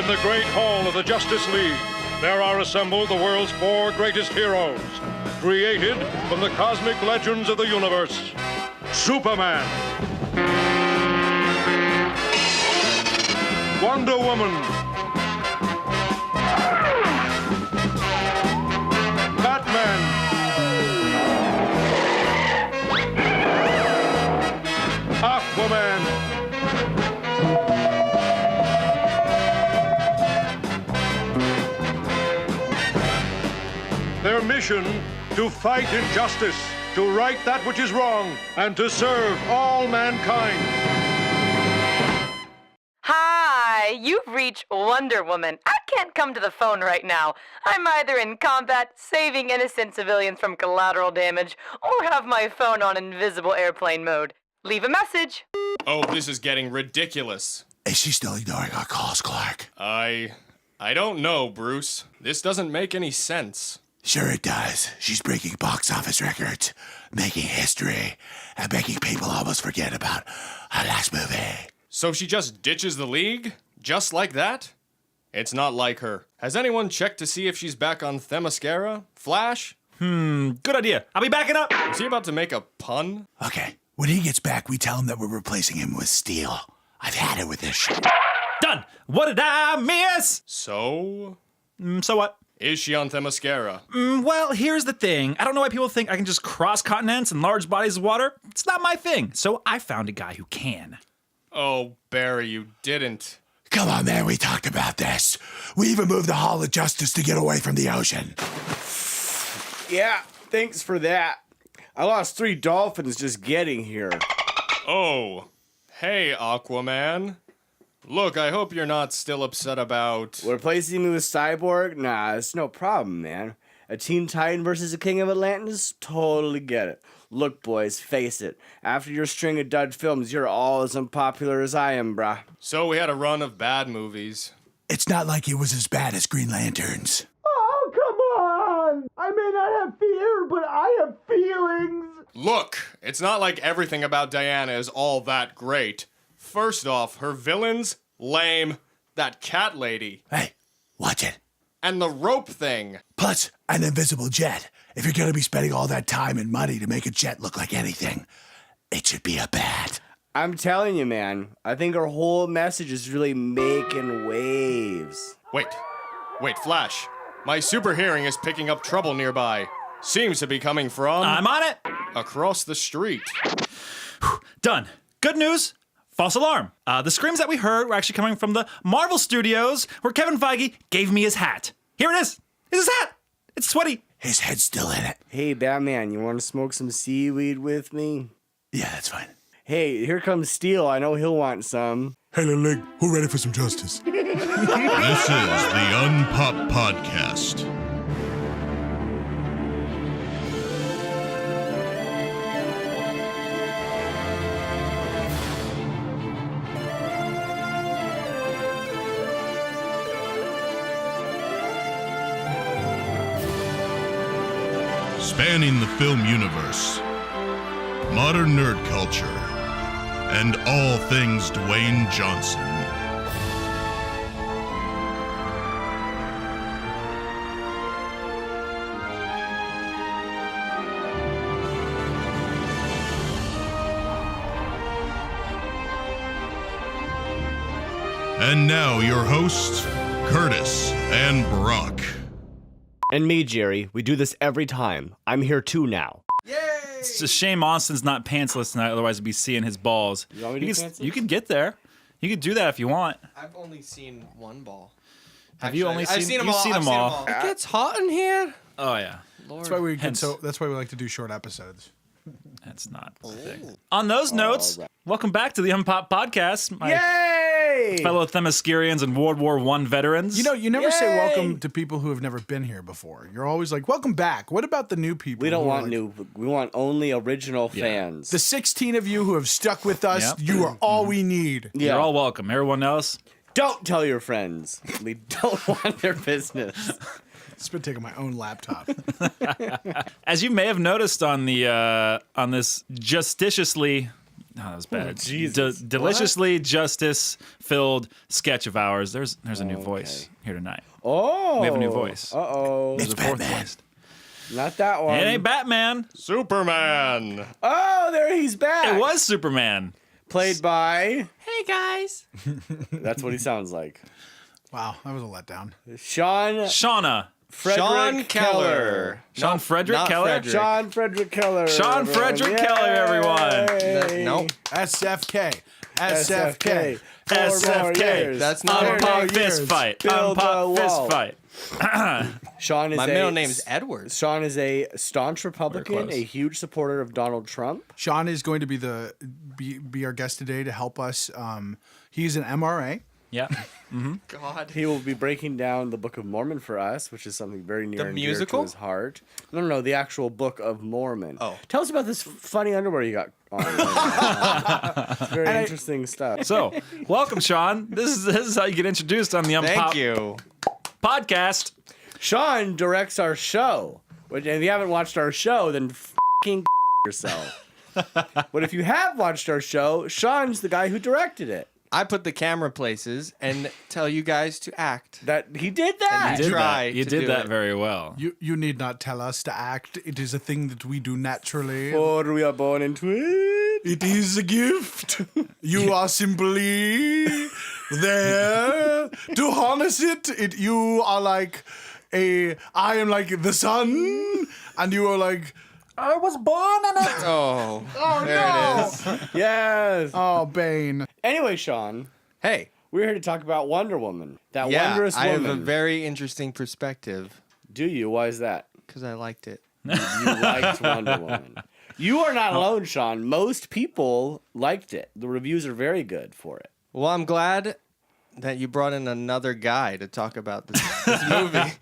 In the great hall of the Justice League, there are assembled the world's 4 greatest heroes, created from the cosmic legends of the universe. Superman, Wonder Woman, Batman, Aquaman, their mission to fight injustice, to right that which is wrong, and to serve all mankind. Hi, you've reached Wonder Woman. I can't come to the phone right now. I'm either in combat, saving innocent civilians from collateral damage, or have my phone on invisible airplane mode. Leave a message. Oh, this is getting ridiculous. Is she still ignoring our calls, Clark? I don't know, Bruce. This doesn't make any sense. Sure it does. She's breaking box office records, making history, and making people almost forget about her last movie. So she just ditches the league? Just like that? It's not like her. Has anyone checked to see if she's back on Themyscira? Flash? Good idea. I'll be backing up. Is he about to make a pun? Okay, when he gets back, we tell him that we're replacing him with Steel. I've had it with this shit. Done. What did I miss? So? So what? Is she on Themyscira? Well, here's the thing. I don't know why people think I can just cross continents and large bodies of water. It's not my thing. So I found a guy who can. Oh, Barry, you didn't. Come on, man, we talked about this. We even moved the Hall of Justice to get away from the ocean. Yeah, thanks for that. I lost 3 dolphins just getting here. Oh, hey, Aquaman. Look, I hope you're not still upset about... Replacing me with Cyborg? Nah, it's no problem, man. A Teen Titan versus a King of Atlantis? Totally get it. Look, boys, face it. After your string of dud films, you're all as unpopular as I am, brah. So we had a run of bad movies. It's not like it was as bad as Green Lanterns. Oh, come on! I may not have fear, but I have feelings! Look, it's not like everything about Diana is all that great. First off, her villains, lame. That cat lady. Hey, watch it. And the rope thing. Plus, an invisible jet. If you're gonna be spending all that time and money to make a jet look like anything, it should be a bat. I'm telling you, man. I think our whole message is really making waves. Wait, Flash. My super hearing is picking up trouble nearby. Seems to be coming from... I'm on it. across the street. Done. Good news. False alarm. The screams that we heard were actually coming from the Marvel Studios, where Kevin Feige gave me his hat. Here it is. It's his hat. It's sweaty. His head's still in it. Hey, Batman, you want to smoke some seaweed with me? Yeah, that's fine. Hey, here comes Steel. I know he'll want some. Hey, little leg, who ready for some justice? This is the UnPOP Podcast. Spanning the film universe, modern nerd culture, and all things Dwayne Johnson. And now your hosts, Curtis and Brock. And me, Jerry. We do this every time. I'm here too now. It's a shame Austin's not pantsless tonight, otherwise we'd be seeing his balls. You want me to be pantsless? You can get there. You could do that if you want. I've only seen one ball. Have you only seen? I've seen them you've all. seen them all. It gets hot in here. Oh yeah. Lord. That's why we Hence. that's why we like to do short episodes. That's not the thing. On those notes, welcome back to the UnPOP Podcast, my Yay! fellow Themyscirians and World War I veterans. You know, you never say Yay! welcome to people who have never been here before. You're always like, welcome back. What about the new people? We don't who are want like, new. We want only original fans. The 16 of you who have stuck with us, Yep. you are all we need. Yeah. You're all welcome. Everyone else, Don't tell your friends. We don't want their business. It's been taking my own laptop. as you may have noticed on the on this justiciously Oh, that was bad. Jesus. Deliciously justice-filled sketch of ours. There's a new voice here tonight. Oh. We have a new voice. Uh-oh. It's the fourth voice. Not that one. It ain't Batman. Superman. Oh, there he's back. It was Superman. Played by... Hey guys. That's what he sounds like. Wow, that was a letdown. Shauna. Frederick Sean Keller. Sean Frederick not Keller. Frederick. Sean Frederick Keller. Sean Frederick Keller, everyone. Nope. SFK. SFK. SFK. That's not a Unpop fist fight. Build a Unpop fist wall. fight. Sean is My middle name is Edward. Sean is a staunch Republican, close. a huge supporter of Donald Trump. Sean is going to be our guest today to help us. He's an MRA. Yeah. God. He will be breaking down the Book of Mormon for us, which is something very near The and musical? dear to his heart. No, the actual Book of Mormon. Oh. Tell us about this funny underwear you got on. It's very interesting stuff. So, welcome, Sean. This is how you get introduced on the Thank UnPOP you. podcast. Sean directs our show. Which, if you haven't watched our show, then f***ing yourself. But if you have watched our show, Sean's the guy who directed it. I put the camera places and tell you guys to act. That he did that. You did try You to did do that it. very well. You need not tell us to act. It is a thing that we do naturally. For we are born into it. It is a gift. You are simply there to harness it. You are like I am like the sun, and you are like, I was born in it. Oh. Oh, there no. it is. Yes. Oh, Bane. Anyway, Sean, Hey. we're here to talk about Wonder Woman. That Yeah, wondrous I woman. have a very interesting perspective Do you? Why is that? because I liked it. You liked Wonder Woman. You are not alone, Sean. Most people liked it. The reviews are very good for it. Well, I'm glad that you brought in another guy to talk about this movie.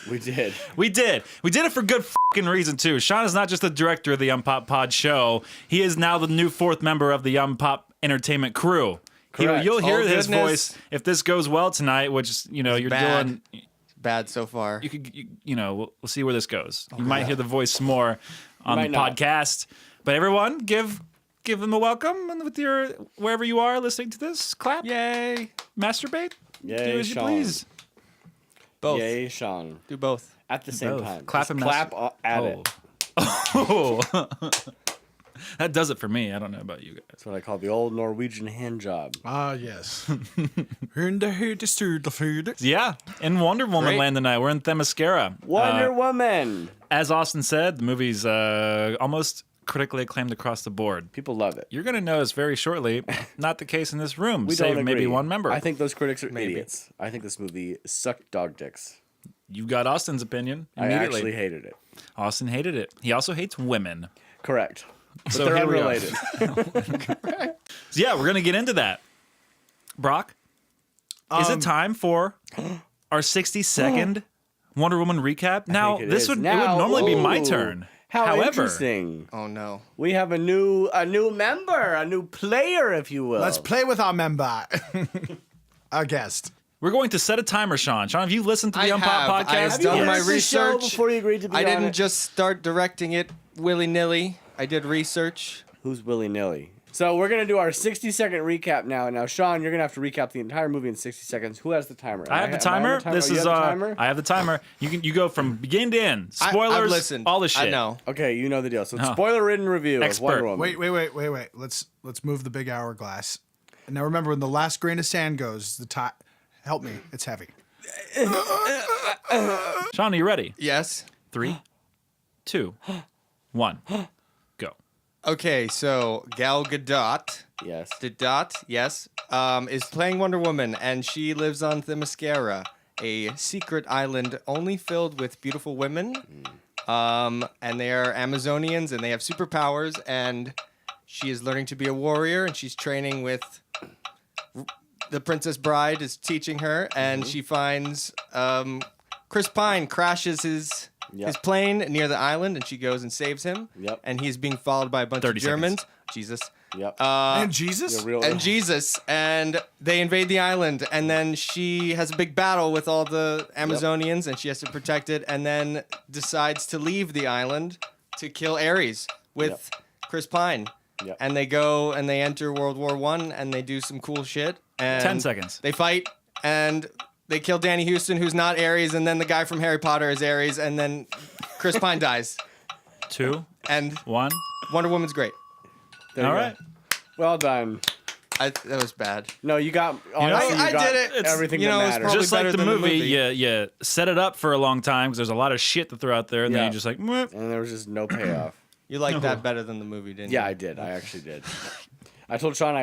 We did. We did it for good fucking reason too. Sean is not just the director of the UnPOP Pod show. He is now the new fourth member of the UnPOP Entertainment crew. Correct. You'll hear Oh, his goodness. voice if this goes well tonight, which you're bad. doing. Bad so far. You could we'll see where this goes. You might hear the voice some more on the might not. podcast. But everyone, give them a welcome and with your wherever you are listening to this. Clap, Yay. masturbate, Yay, do as you Sean. please. Both. Yay, Sean. Do both. At the same Both. time. Clap Just and clap mas- at it. Oh. That does it for me. I don't know about you guys. That's what I call the old Norwegian hand job. Ah, yes. In the head is to the food. Yeah, in Wonder Woman Great. land tonight. We're in Themyscira. Wonder Woman. As Austin said, the movie's almost critically acclaimed across the board. People love it. You're going to notice very shortly, not the case in this room, We save don't maybe agree. one member. I think those critics are idiots. I think this movie sucked dog dicks. You got Austin's opinion I immediately. actually hated it. Austin hated it. He also hates women. Correct. But So they're here we are. unrelated. So yeah, we're going to get into that. Brock, is it time for our 60-second Wonder Woman recap? Now, think it this is. would Now, normally be my ooh, turn. How However, interesting. Oh, no. We have a new member, a new player, if you will. Let's play with our member. Our guest. we're going to set a timer, Sean. Sean, have you listened to the I UnPOP have. podcast? I have Have you done my watched the show research. before you agreed to be I on didn't it? just start directing it willy-nilly. I did research. Who's willy-nilly? So we're going to do our 60-second recap now. Now, Sean, you're going to have to recap the entire movie in 60 seconds. Who has the timer? I have the timer. This You is have the timer? I have the timer. You go from begin to end. Spoilers. I've listened. All the shit. I know. Okay, you know the deal. So Oh. spoiler-ridden review Expert. of Wonder Woman. Wait. Let's move the big hourglass. And now remember, when the last grain of sand goes, the time. Help me. It's heavy. Sean, are you ready? Yes. 3, 2, 1, go. Okay, so Gal Gadot, Yes. is playing Wonder Woman, and she lives on Themyscira, a secret island only filled with beautiful women. And they are Amazonians, and they have superpowers, and she is learning to be a warrior, and she's training with... The Princess Bride is teaching her, and she finds Chris Pine crashes his plane near the island, and she goes and saves him. Yep. And he's being followed by a bunch of 30 seconds. Germans. Jesus. Yep. And Jesus? And Jesus. And they invade the island, and then she has a big battle with all the Amazonians, and she has to protect it, and then decides to leave the island to kill Ares with Chris Pine. Yep. and they go and they enter World War I, and they do some cool shit. And 10 seconds. They fight, and they kill Danny Houston, who's not Ares, and then the guy from Harry Potter is Ares, and then Chris Pine dies. 2, And 1. Wonder Woman's great. There you All go. right. Well done. That was bad. No, you got. Honestly, I you got did it. Everything you know, that it's matters. probably Just like better the than the movie, movie. you set it up for a long time because there's a lot of shit to throw out there, and then Yeah. you're just like, "Mwah." And there was just no payoff. You liked that better than the movie, didn't you? Yeah, I did. I actually did. I told Sean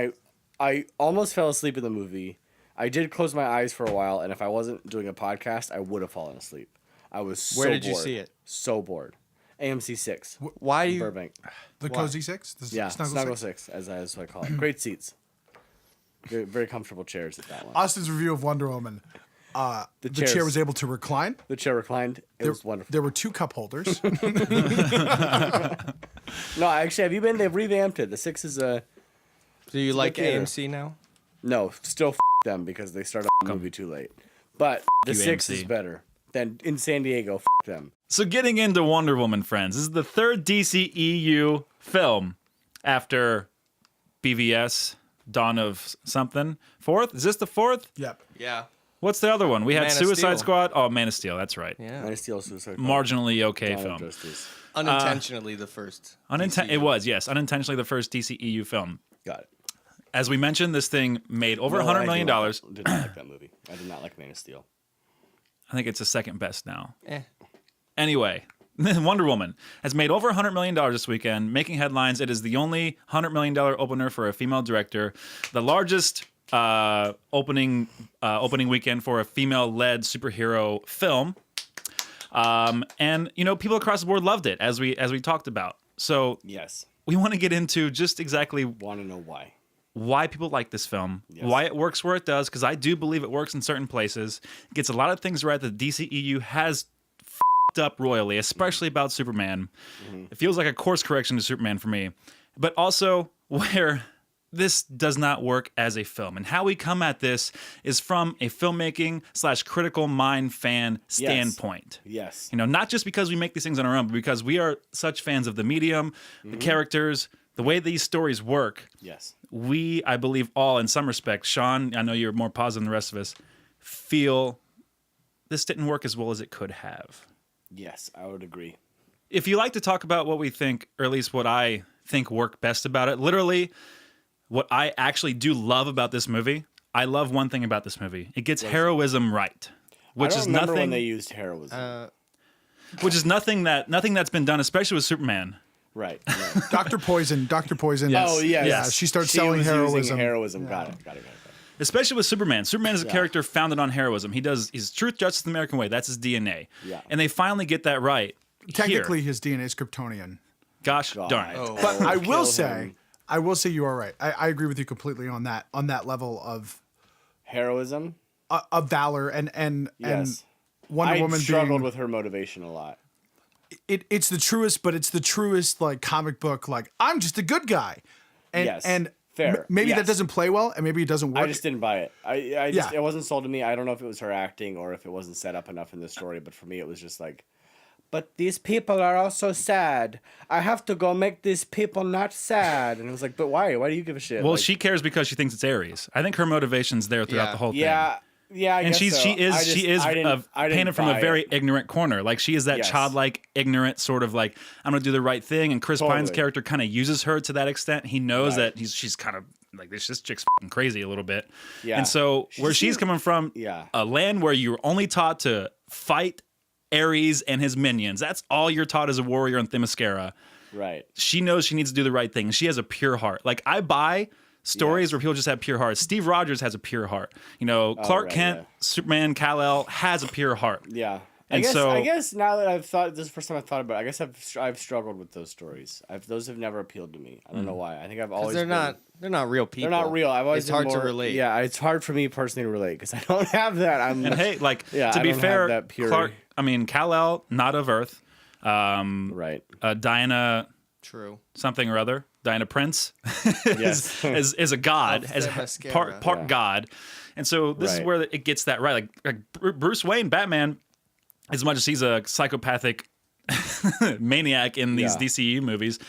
I almost fell asleep in the movie. I did close my eyes for a while, and if I wasn't doing a podcast, I would have fallen asleep. I was so bored. Where did you see it? So bored. AMC 6. Why do you? Burbank. The Cozy Six? The Yeah, Snuggle Snuggle 6, as I call it. Great seats. Very, very comfortable chairs at that one. Austin's review of Wonder Woman. The chair chairs. was able to recline. The chair reclined. It was wonderful. There were 2 cup holders. No, actually, have you been? They've revamped it. The 6 is a... Do you like theater. AMC now? No, still them because they started the movie too late. But the you, 6 AMC. is better. Than in San Diego, them. So getting into Wonder Woman, friends, this is the 3rd DCEU film after BVS, Dawn of something. 4th? Is this the 4th? Yep. Yeah. What's the other one? We had Man of Suicide Steel. Squad. Oh, Man of Steel. That's right. Yeah. Man of Steel, Suicide Squad, Marginally okay Dawn of film. Justice. Unintentionally the first. It was, yes, unintentionally the first DCEU film. Got it. As we mentioned, this thing made over No, $100 I million. did not like that movie. I did not like Man of Steel. I think it's the second best now. Eh. Anyway, Wonder Woman has made over $100 million this weekend, making headlines. It is the only $100 million opener for a female director, the largest opening weekend for a female-led superhero film. And you know, people across the board loved it, as we talked about. So Yes. we want to get into just exactly Want to know why? people like this film, Yes. why it works where it does, because I do believe it works in certain places. It gets a lot of things right that DCEU has f***ed up royally, especially about Superman. It feels like a course correction to Superman for me. But also where this does not work as a film. And how we come at this is from a filmmaking / critical mind fan standpoint. Yes. You know, not just because we make these things on our own, but because we are such fans of the medium, the characters, the way these stories work. Yes. We, I believe, all in some respects, Sean, I know you're more positive than the rest of us, feel this didn't work as well as it could have. Yes, I would agree. If you like to talk about what we think, or at least what I think worked best about it, literally what I actually do love about this movie, I love one thing about this movie. It gets heroism right. Which I don't is remember nothing when they used heroism. which is nothing that's been done, especially with Superman. right. Dr. Poison. Yes. Oh, yes. Yeah, she starts She selling was heroism. using heroism. Got it. Especially with Superman. Superman is a character founded on heroism. He's truth, justice, the American way. That's his DNA. Yeah. And they finally get that right. Technically, here. his DNA is Kryptonian. Gosh darn it. Oh. But I will kill say, him. you are right. I agree with you completely on that level of Heroism? valor and Yes. Wonder I Woman struggled being with her motivation a lot. it's the truest, but it's the truest like comic book. Like I'm just a good guy, and Yes. and Fair. maybe that Yes. doesn't play well, and maybe it doesn't work. I just didn't buy it. I just Yeah. it wasn't sold to me. I don't know if it was her acting or if it wasn't set up enough in the story, but for me it was just like, but these people are all so sad. I have to go make these people not sad. And it was like, but why? Why do you give a shit? Well, Like, she cares because she thinks it's Ares. I think her motivation's there throughout Yeah. the whole thing. Yeah, I And guess she so. is I didn't painted from a buy very it. ignorant corner. Like she is that Yes. childlike, ignorant sort of like I'm gonna do the right thing. And Chris Pine's Totally. character kind of uses her to that extent. He knows Right. that she's kind of like this chick's fucking crazy a little bit. Yeah. And so She where just she's seems- coming from, Yeah. a land where you're only taught to fight Ares and his minions. That's all you're taught as a warrior in Themyscira. Right. She knows she needs to do the right thing. She has a pure heart. Like I buy stories Yes. where people just have pure hearts. Steve Rogers has a pure heart. You know, Clark right, Kent, yeah. Superman, Kal-El has a pure heart. Yeah. And I guess now that I've thought, this is the first time I've thought about it, I guess I've struggled with those stories. Those have never appealed to me. I don't know why. I think I've always They're not real people. They're not real. I've always It's been hard to more- relate. Yeah, it's hard for me personally to relate because I don't have that. I'm And hey, like Yeah, to I be don't have fair, that pure- Kal-El, not of Earth. right. Diana True. something or other, Diana Prince Yes. is a god, Of as Themyscira. part Yeah. god. And so this is Right. where it gets that right. Like Bruce Wayne, Batman, as much as he's a psychopathic maniac in these DCEU movies.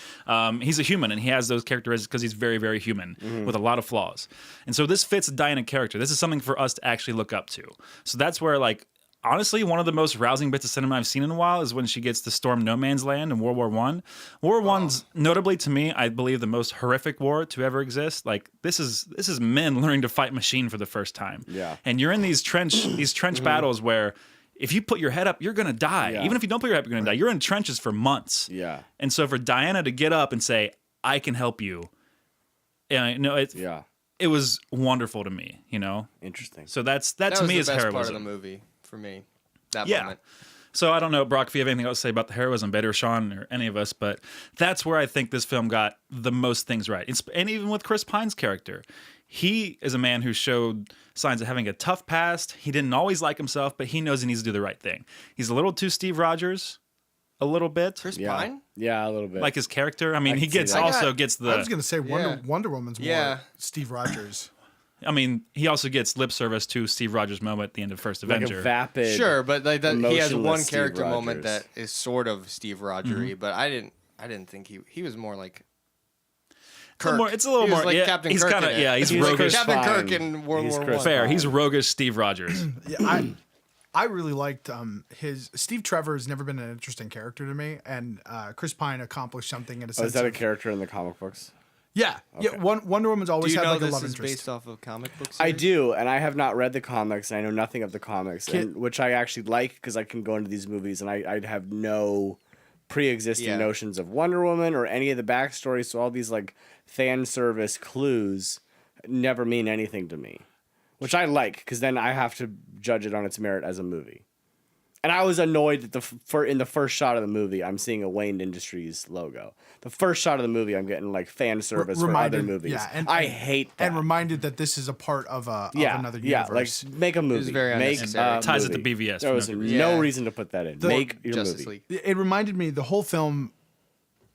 He's a human, and he has those characteristics because he's very, very human with a lot of flaws. And so this fits Diana character. This is something for us to actually look up to. So that's where, like, honestly, one of the most rousing bits of cinema I've seen in a while is when she gets to storm no man's land in World War I. World War I's notably, to me, I believe the most horrific war to ever exist. Like, this is men learning to fight machine for the first time. Yeah. And you're in these trench battles where if you put your head up, you're gonna die. Yeah. Even if you don't put your head up, you're gonna die. You're in trenches for months. Yeah. And so for Diana to get up and say, "I can help you," it was wonderful to me. You know. Interesting. So that That to was me the is best heroism. part of the movie for me. That Yeah. moment. So I don't know, Brock, if you have anything else to say about the heroism, Betty or Sean or any of us, but that's where I think this film got the most things right. And even with Chris Pine's character, he is a man who showed signs of having a tough past. He didn't always like himself, but he knows he needs to do the right thing. He's a little too Steve Rogers, a little bit. Chris Pine? Yeah, a little bit. Like his character. I mean, he can see gets that. also gets I the. was gonna say Wonder Woman's more Steve Rogers. I mean, he also gets lip service to Steve Rogers' moment at the end of First like Avenger. a vapid. Sure, but like that, he has emotionless one Steve character moment Rogers. that is sort of Steve Rogery, but I didn't think he was more like Kirk. It's a little He was more. like yeah, Captain he's Kirk kind of in it. yeah. He's He's roguish. Chris Captain Pine. Kirk in World He's War Chris One. Fair. Pine. He's roguish Steve Rogers. Yeah, I really liked his Steve Trevor has never been an interesting character to me, and Chris Pine accomplished something in a sense. is that a of- character in the comic books? Yeah, yeah. Wonder Woman's Do always you had know like a this love is interest. based off of comic books? I do, and I have not read the comics, and I know nothing of the comics, Kid- which I actually like because I can go into these movies and I'd have no pre-existing notions of Wonder Woman or any of the backstory. So all these like fan service clues never mean anything to me, which I like because then I have to judge it on its merit as a movie. And I was annoyed that in the first shot of the movie, I'm seeing a Wayne Industries logo. The first shot of the movie, I'm getting like fan service for other movies. Yeah, and I hate that. And reminded that this is a part of another universe. Like make a movie. very make unnecessary. a Ties it to movie. BVS. There was for no no reason. reason to put that in. Make your Justice movie. League. It reminded me the whole film.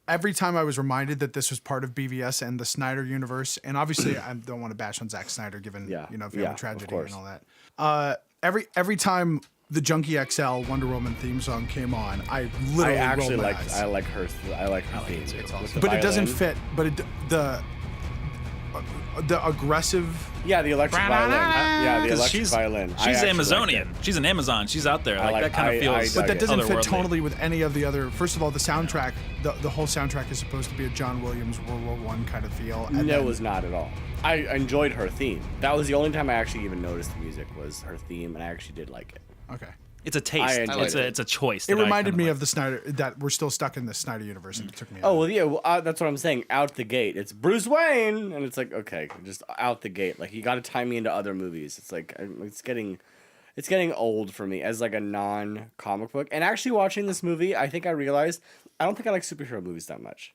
Every time I was reminded that this was part of BVS and the Snyder universe, and obviously I don't want to bash on Zack Snyder given family of tragedy course. and all that. Every time the Junkie XL Wonder Woman theme song came on, I literally I actually rolled my like. eyes. I like her. I like her theme. It's awesome. With the But it doesn't violin. fit. But the aggressive. Yeah, the electric violin. Yeah, the 'Cause electric she's violin. I she's actually Amazonian. like She's an Amazon. She's out there. Like, like- that kind I- of feels. I But dug that it. doesn't fit otherworldly. tonally with any of the other. First of all, the soundtrack, the whole soundtrack is supposed to be a John Williams World War I kind of feel. it. And No, then- it was not at all. I enjoyed her theme. That was the only time I actually even noticed the music was her theme, and I actually did like it. Okay. It's a taste. enjoyed It's a choice. It that I reminded kinda me like. of the Snyder that we're still stuck in the Snyder universe, and it took me. Oh out. well, yeah, that's what I'm saying. Out the gate, it's Bruce Wayne, and it's like okay, just out the gate. Like you got to tie me into other movies. It's like it's getting old for me as like a non-comic book. And actually watching this movie, I think I realized I don't think I like superhero movies that much.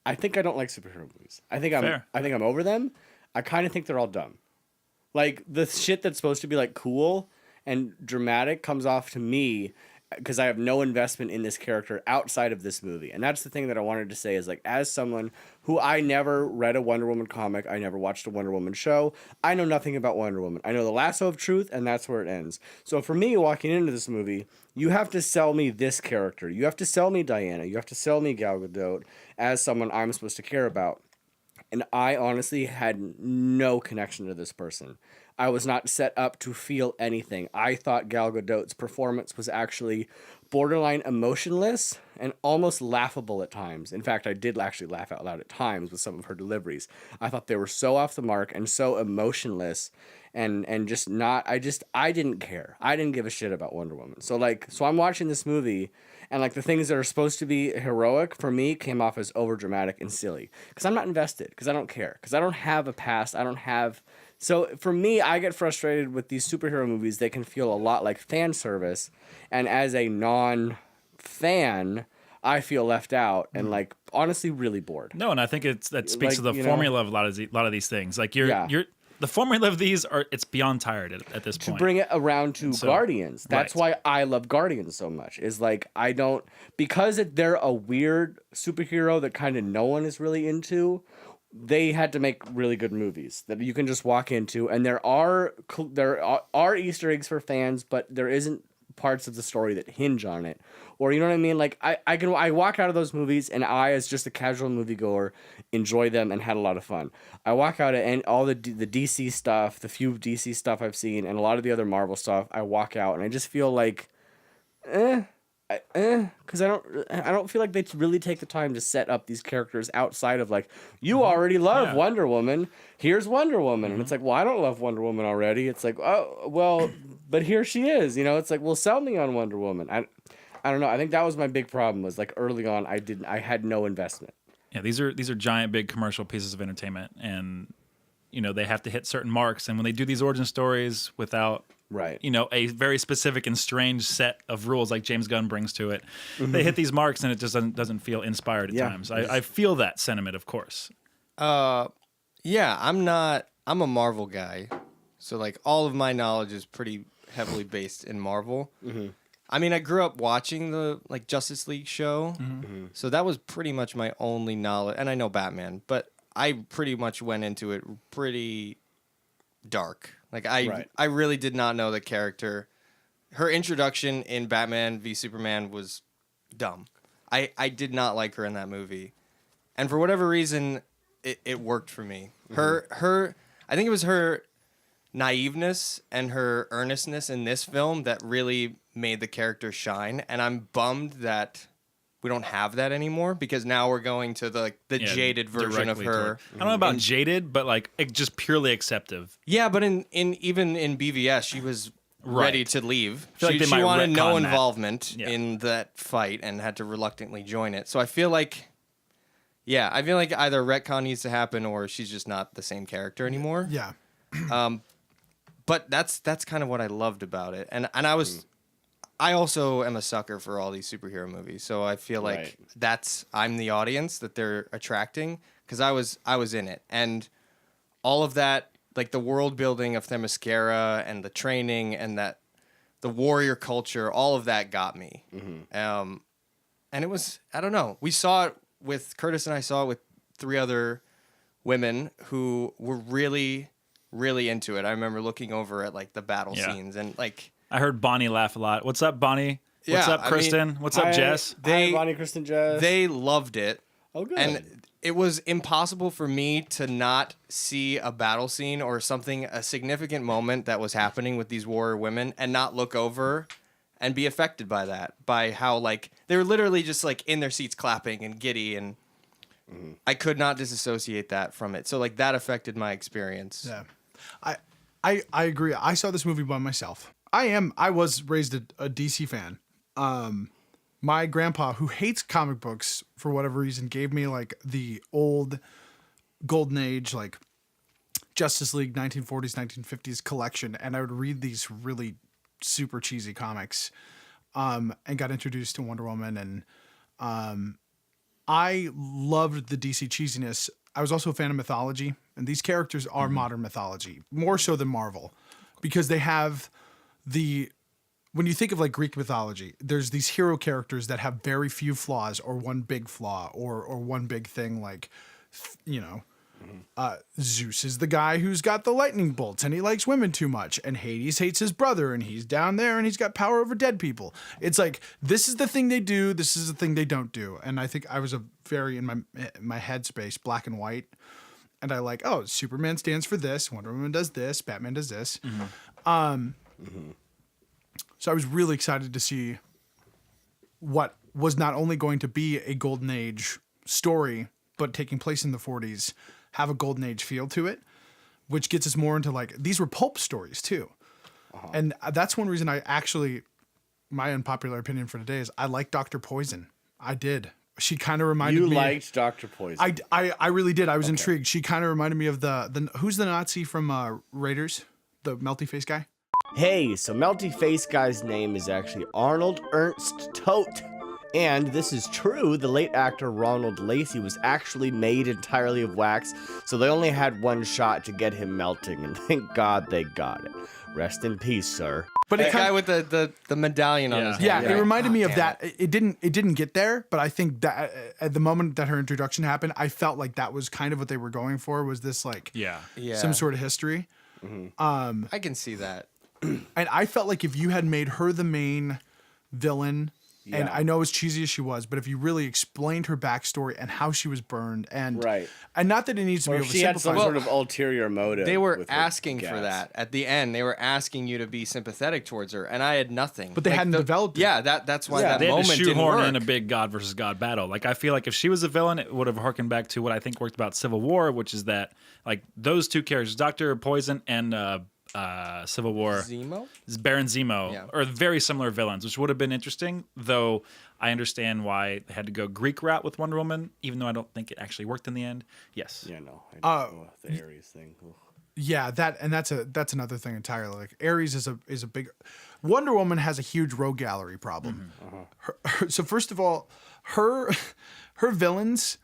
I think I don't like superhero movies. I think Fair. I'm over them. I kind of think they're all dumb. Like the shit that's supposed to be like cool and dramatic comes off to me because I have no investment in this character outside of this movie. And that's the thing that I wanted to say is like, as someone who I never read a Wonder Woman comic, I never watched a Wonder Woman show, I know nothing about Wonder Woman. I know the lasso of truth, and that's where it ends. So for me, walking into this movie, you have to sell me this character. You have to sell me Diana. You have to sell me Gal Gadot as someone I'm supposed to care about. And I honestly had no connection to this person. I was not set up to feel anything. I thought Gal Gadot's performance was actually borderline emotionless and almost laughable at times. In fact, I did actually laugh out loud at times with some of her deliveries. I thought they were so off the mark and so emotionless and just not I didn't care. I didn't give a shit about Wonder Woman. So I'm watching this movie and like the things that are supposed to be heroic for me came off as overdramatic and silly because I'm not invested, because I don't care, because I don't have a past, So for me, I get frustrated with these superhero movies. They can feel a lot like fan service, and as a non-fan, I feel left out and like honestly really bored. No, and I think that speaks to the formula of a lot of these things. Like you're the formula of these it's beyond tired at this point. To bring it around to Guardians. That's why I love Guardians so much. Is like because they're a weird superhero that kind of no one is really into. They had to make really good movies that you can just walk into, and there are Easter eggs for fans, but there isn't parts of the story that hinge on it, or you know what I mean. Like I walk out of those movies and I, as just a casual moviegoer, enjoy them and had a lot of fun. I walk out and all the DC stuff, the few DC stuff I've seen, and a lot of the other Marvel stuff. I walk out and I just feel like, because I don't feel like they really take the time to set up these characters outside of like, you already love Wonder Woman, here's Wonder Woman, and it's like, well, I don't love Wonder Woman already. It's like, oh well, but here she is, you know. It's like, well, sell me on Wonder Woman. I don't know. I think that was my big problem, was like early on I had no investment. Yeah, these are giant, big commercial pieces of entertainment, and you know they have to hit certain marks. And when they do these origin stories without you know, a very specific and strange set of rules like James Gunn brings to it, they hit these marks and it just doesn't feel inspired at times. I feel that sentiment, of course. Yeah, I'm a Marvel guy. So like all of my knowledge is pretty heavily based in Marvel. I mean, I grew up watching the like Justice League show. So that was pretty much my only knowledge, and I know Batman, but I pretty much went into it pretty dark. Like I really did not know the character. Her introduction in Batman v Superman was dumb. I did not like her in that movie, and for whatever reason, it worked for me. Her I think it was her naiveness and her earnestness in this film that really made the character shine, and I'm bummed that we don't have that anymore, because now we're going to the jaded version of her. I don't know about jaded, but like just purely acceptive. Yeah, but even in BVS, she was ready to leave. She might wanted no retcon that. involvement in that fight and had to reluctantly join it. So I feel like, either retcon needs to happen or she's just not the same character anymore. Yeah. But that's kind of what I loved about it, and I also am a sucker for all these superhero movies, so I feel like I'm the audience that they're attracting, because I was in it, and all of that, like the world building of Themyscira and the training and that the warrior culture, all of that got me. And it was, I don't know, we saw it with Curtis and I saw it with 3 other women who were really, really into it. I remember looking over at like the battle scenes and like. I heard Bonnie laugh a lot. What's up, Bonnie? What's up, Kristen? What's up, Jess? Hi, Bonnie, Kristen, Jess. They loved it. Oh, good. And it was impossible for me to not see a battle scene or something, a significant moment that was happening with these warrior women, and not look over and be affected by that, by how like they were literally just like in their seats clapping and giddy, and I could not disassociate that from it. So like that affected my experience. Yeah. I agree. I saw this movie by myself. I was raised a DC fan. My grandpa, who hates comic books for whatever reason, gave me like the old Golden Age, like Justice League 1940s, 1950s collection, and I would read these really super cheesy comics, and got introduced to Wonder Woman, and I loved the DC cheesiness. I was also a fan of mythology, and these characters are modern mythology, more so than Marvel, because they have when you think of like Greek mythology, there's these hero characters that have very few flaws or one big flaw or one big thing, like, you know, Zeus is the guy who's got the lightning bolts and he likes women too much, and Hades hates his brother and he's down there and he's got power over dead people. It's like, this is the thing they do, this is the thing they don't do. And I think I was very in my headspace, black and white, and I like, oh, Superman stands for this, Wonder Woman does this, Batman does this. So I was really excited to see what was not only going to be a Golden Age story, but taking place in the 40s, have a Golden Age feel to it, which gets us more into like, these were pulp stories too. And that's one reason my unpopular opinion for today is I like Dr. Poison. I did. She kind of reminded me. You liked Dr. Poison. I really did. I was intrigued. She kind of reminded me of the who's the Nazi from Raiders? The melty face guy? Hey, so melty face guy's name is actually Arnold Ernst Todt. And this is true, the late actor Ronald Lacey was actually made entirely of wax, so they only had one shot to get him melting, and thank God they got it. Rest in peace, sir. But the guy with the medallion on his head. Yeah, it reminded me of that. It didn't get there, but I think that at the moment that her introduction happened, I felt like that was kind of what they were going for, was this like some sort of history. I can see that. And I felt like if you had made her the main villain, and I know as cheesy as she was, but if you really explained her backstory and how she was burned, and not that it needs to be Or if she had some oversimplified. sort of ulterior motive. They were with her asking for gas. that at the end. They were asking you to be sympathetic towards her, and I had nothing. But they hadn't developed it. Yeah, that's why that They had to moment didn't shoehorn work. in a big God versus God battle. Like, I feel like if she was a villain, it would have harkened back to what I think worked about Civil War, which is that, like, those two characters, Dr. Poison and Civil War, Zemo? Baron Zemo, Yeah. are very similar villains, which would have been interesting, though I understand why they had to go Greek route with Wonder Woman, even though I don't think it actually worked in the end. Yes. Yeah, no. The Ares thing. Ugh. Yeah, that's another thing entirely. Like Ares is a big Wonder Woman has a huge rogue gallery problem. So first of all, her villains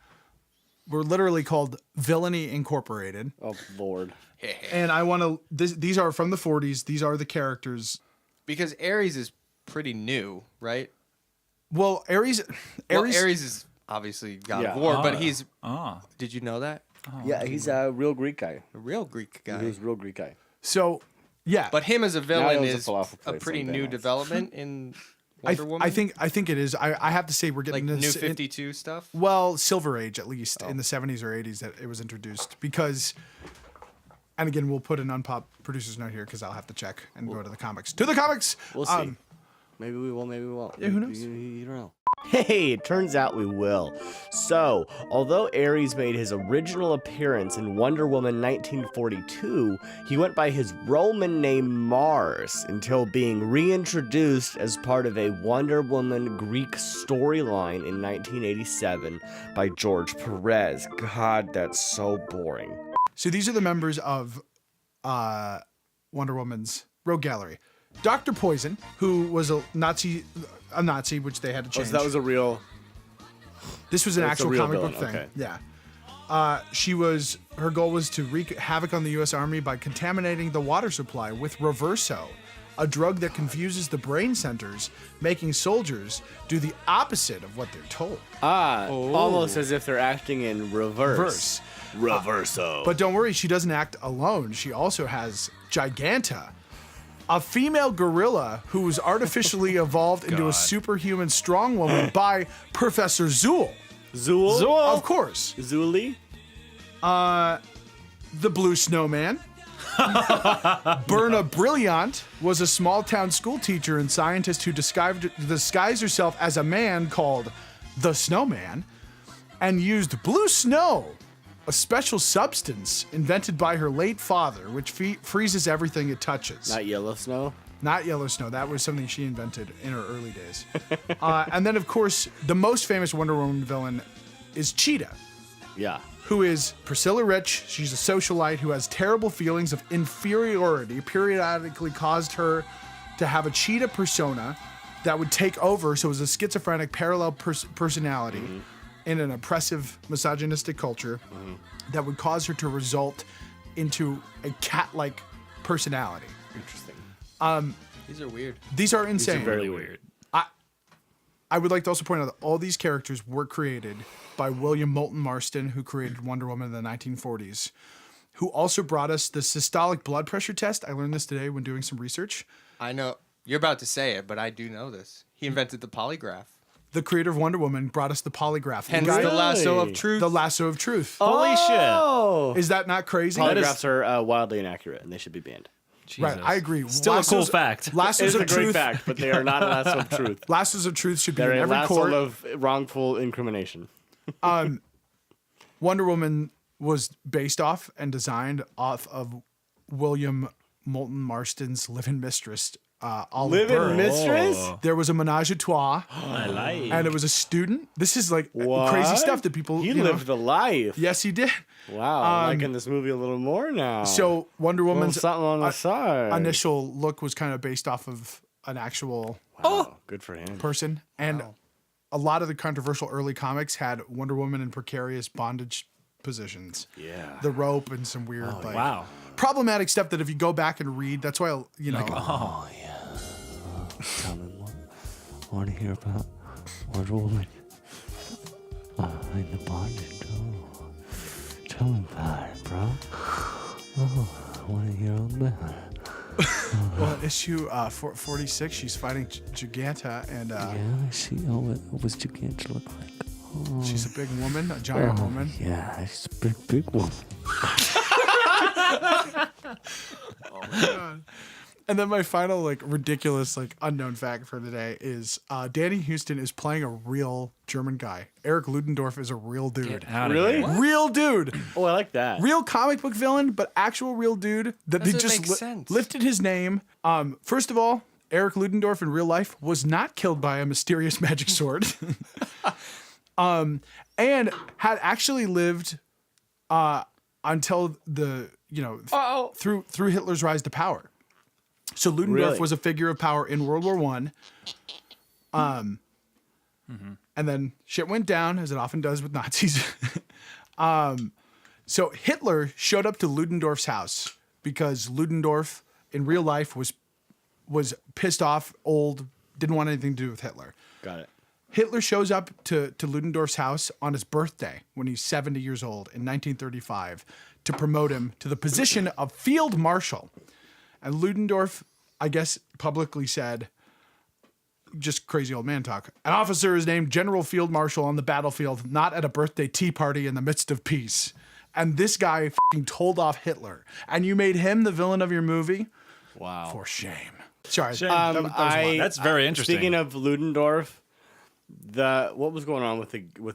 were literally called Villainy Incorporated. Oh Lord. And I want to. These are from the 40s. These are the characters. Because Ares is pretty new, right? Well, Ares is obviously God of War, but he's. Ah. Did you know that? Yeah, he's a real Greek guy. A real Greek guy. He was a real Greek guy. So, yeah. But him as a villain was a is falafel a place pretty someday, new nice. development in Wonder Woman. I think it is. I have to say we're like getting New this 52 stuff. well, Silver Age at least in the 70s or 80s that it was introduced because. And again, we'll put an UnPOP producer's note here because I'll have to check and go to the comics. To the comics. We'll see. Maybe we will, maybe we won't. Yeah, who knows? You don't know. Hey, it turns out we will. So, although Ares made his original appearance in Wonder Woman 1942, he went by his Roman name Mars until being reintroduced as part of a Wonder Woman Greek storyline in 1987 by George Perez. God, that's so boring. So these are the members of Wonder Woman's rogue gallery. Dr. Poison, who was a Nazi, which they had to change. Oh, so that was a real... This was an That's a actual real comic book villain, thing. okay. Yeah. Her goal was to wreak havoc on the U.S. Army by contaminating the water supply with Reverso, a drug that confuses the brain centers, making soldiers do the opposite of what they're told. Almost as if they're acting in reverse. Reverso. But don't worry, she doesn't act alone. She also has Giganta, a female gorilla who was artificially evolved into a superhuman strong woman by Professor Zool. Zool? Of course. Zuli? The Blue Snowman. Berna Brilliant was a small town school teacher and scientist who disguised herself as a man called the Snowman and used blue snow, a special substance invented by her late father, which freezes everything it touches. Not yellow snow? Not yellow snow. That was something she invented in her early days. And then, of course, the most famous Wonder Woman villain is Cheetah. Yeah. Who is Priscilla Rich. She's a socialite who has terrible feelings of inferiority, periodically caused her to have a cheetah persona that would take over. So it was a schizophrenic parallel personality in an oppressive, misogynistic culture that would cause her to result into a cat-like personality. Interesting. These are weird. These are insane. These are very weird. I would like to also point out that all these characters were created by William Moulton Marston, who created Wonder Woman in the 1940s, who also brought us the systolic blood pressure test. I learned this today when doing some research. I know. You're about to say it, but I do know this. He invented the polygraph. The creator of Wonder Woman brought us the polygraph. Hence the lasso of truth. The lasso of truth. Holy Oh! Is that not crazy? Polygraphs are wildly inaccurate, and they should be banned. Jesus. Right, I agree. Still a cool fact. Lassos It's of a great truth. fact, but they are not a lasso of truth. Lassos of truth should be They're in a every lasso court. of wrongful incrimination. Wonder Woman was based off and designed off of William Moulton Marston's live-in mistress, Olive Live-in Byrne. mistress? There was a menage a trois, I like. and it was a student. This is like What? crazy stuff that people. He you know- lived the life. Yes, he did. Wow, I'm liking this movie a little more now. So Wonder Woman's something on the side. initial look was kind of based off of an actual Wow, good for him. person, and a lot of the controversial early comics had Wonder Woman in precarious bondage positions. Yeah. The rope and some weird, like, wow. problematic stuff that if you go back and read, that's why, you know. Tell me more. Want to hear about Wonder Woman? In the bondage. Oh, tell me about it, bro. Oh, I want to hear all about it. issue 46. She's fighting Giganta, and Yeah, I see. Oh, what was Giganta look like? Oh. she's a big woman, a giant woman. Yeah, she's a big woman. Oh my god. And then my final ridiculous unknown fact for today is Danny Houston is playing a real German guy. Eric Ludendorff is a real dude. Really? Real dude. Oh, I like that. Real comic book villain, but actual real dude that they Doesn't just make sense. lifted his name. First of all, Eric Ludendorff in real life was not killed by a mysterious magic sword. And had actually lived until the through Hitler's rise to power. So Ludendorff was a figure of power in World War One. And then shit went down, as it often does with Nazis. So Hitler showed up to Ludendorff's house because Ludendorff in real life was pissed off, old, didn't want anything to do with Hitler. Got it. Hitler shows up to Ludendorff's house on his birthday when he's 70 years old in 1935 to promote him to the position of Field Marshal. And Ludendorff, I guess, publicly said, just crazy old man talk, an officer is named General Field Marshal on the battlefield, not at a birthday tea party in the midst of peace. And this guy fucking told off Hitler. And you made him the villain of your movie? Wow. For shame. Sorry. Shame. that was one. That's very interesting. Speaking of Ludendorff, what was going on with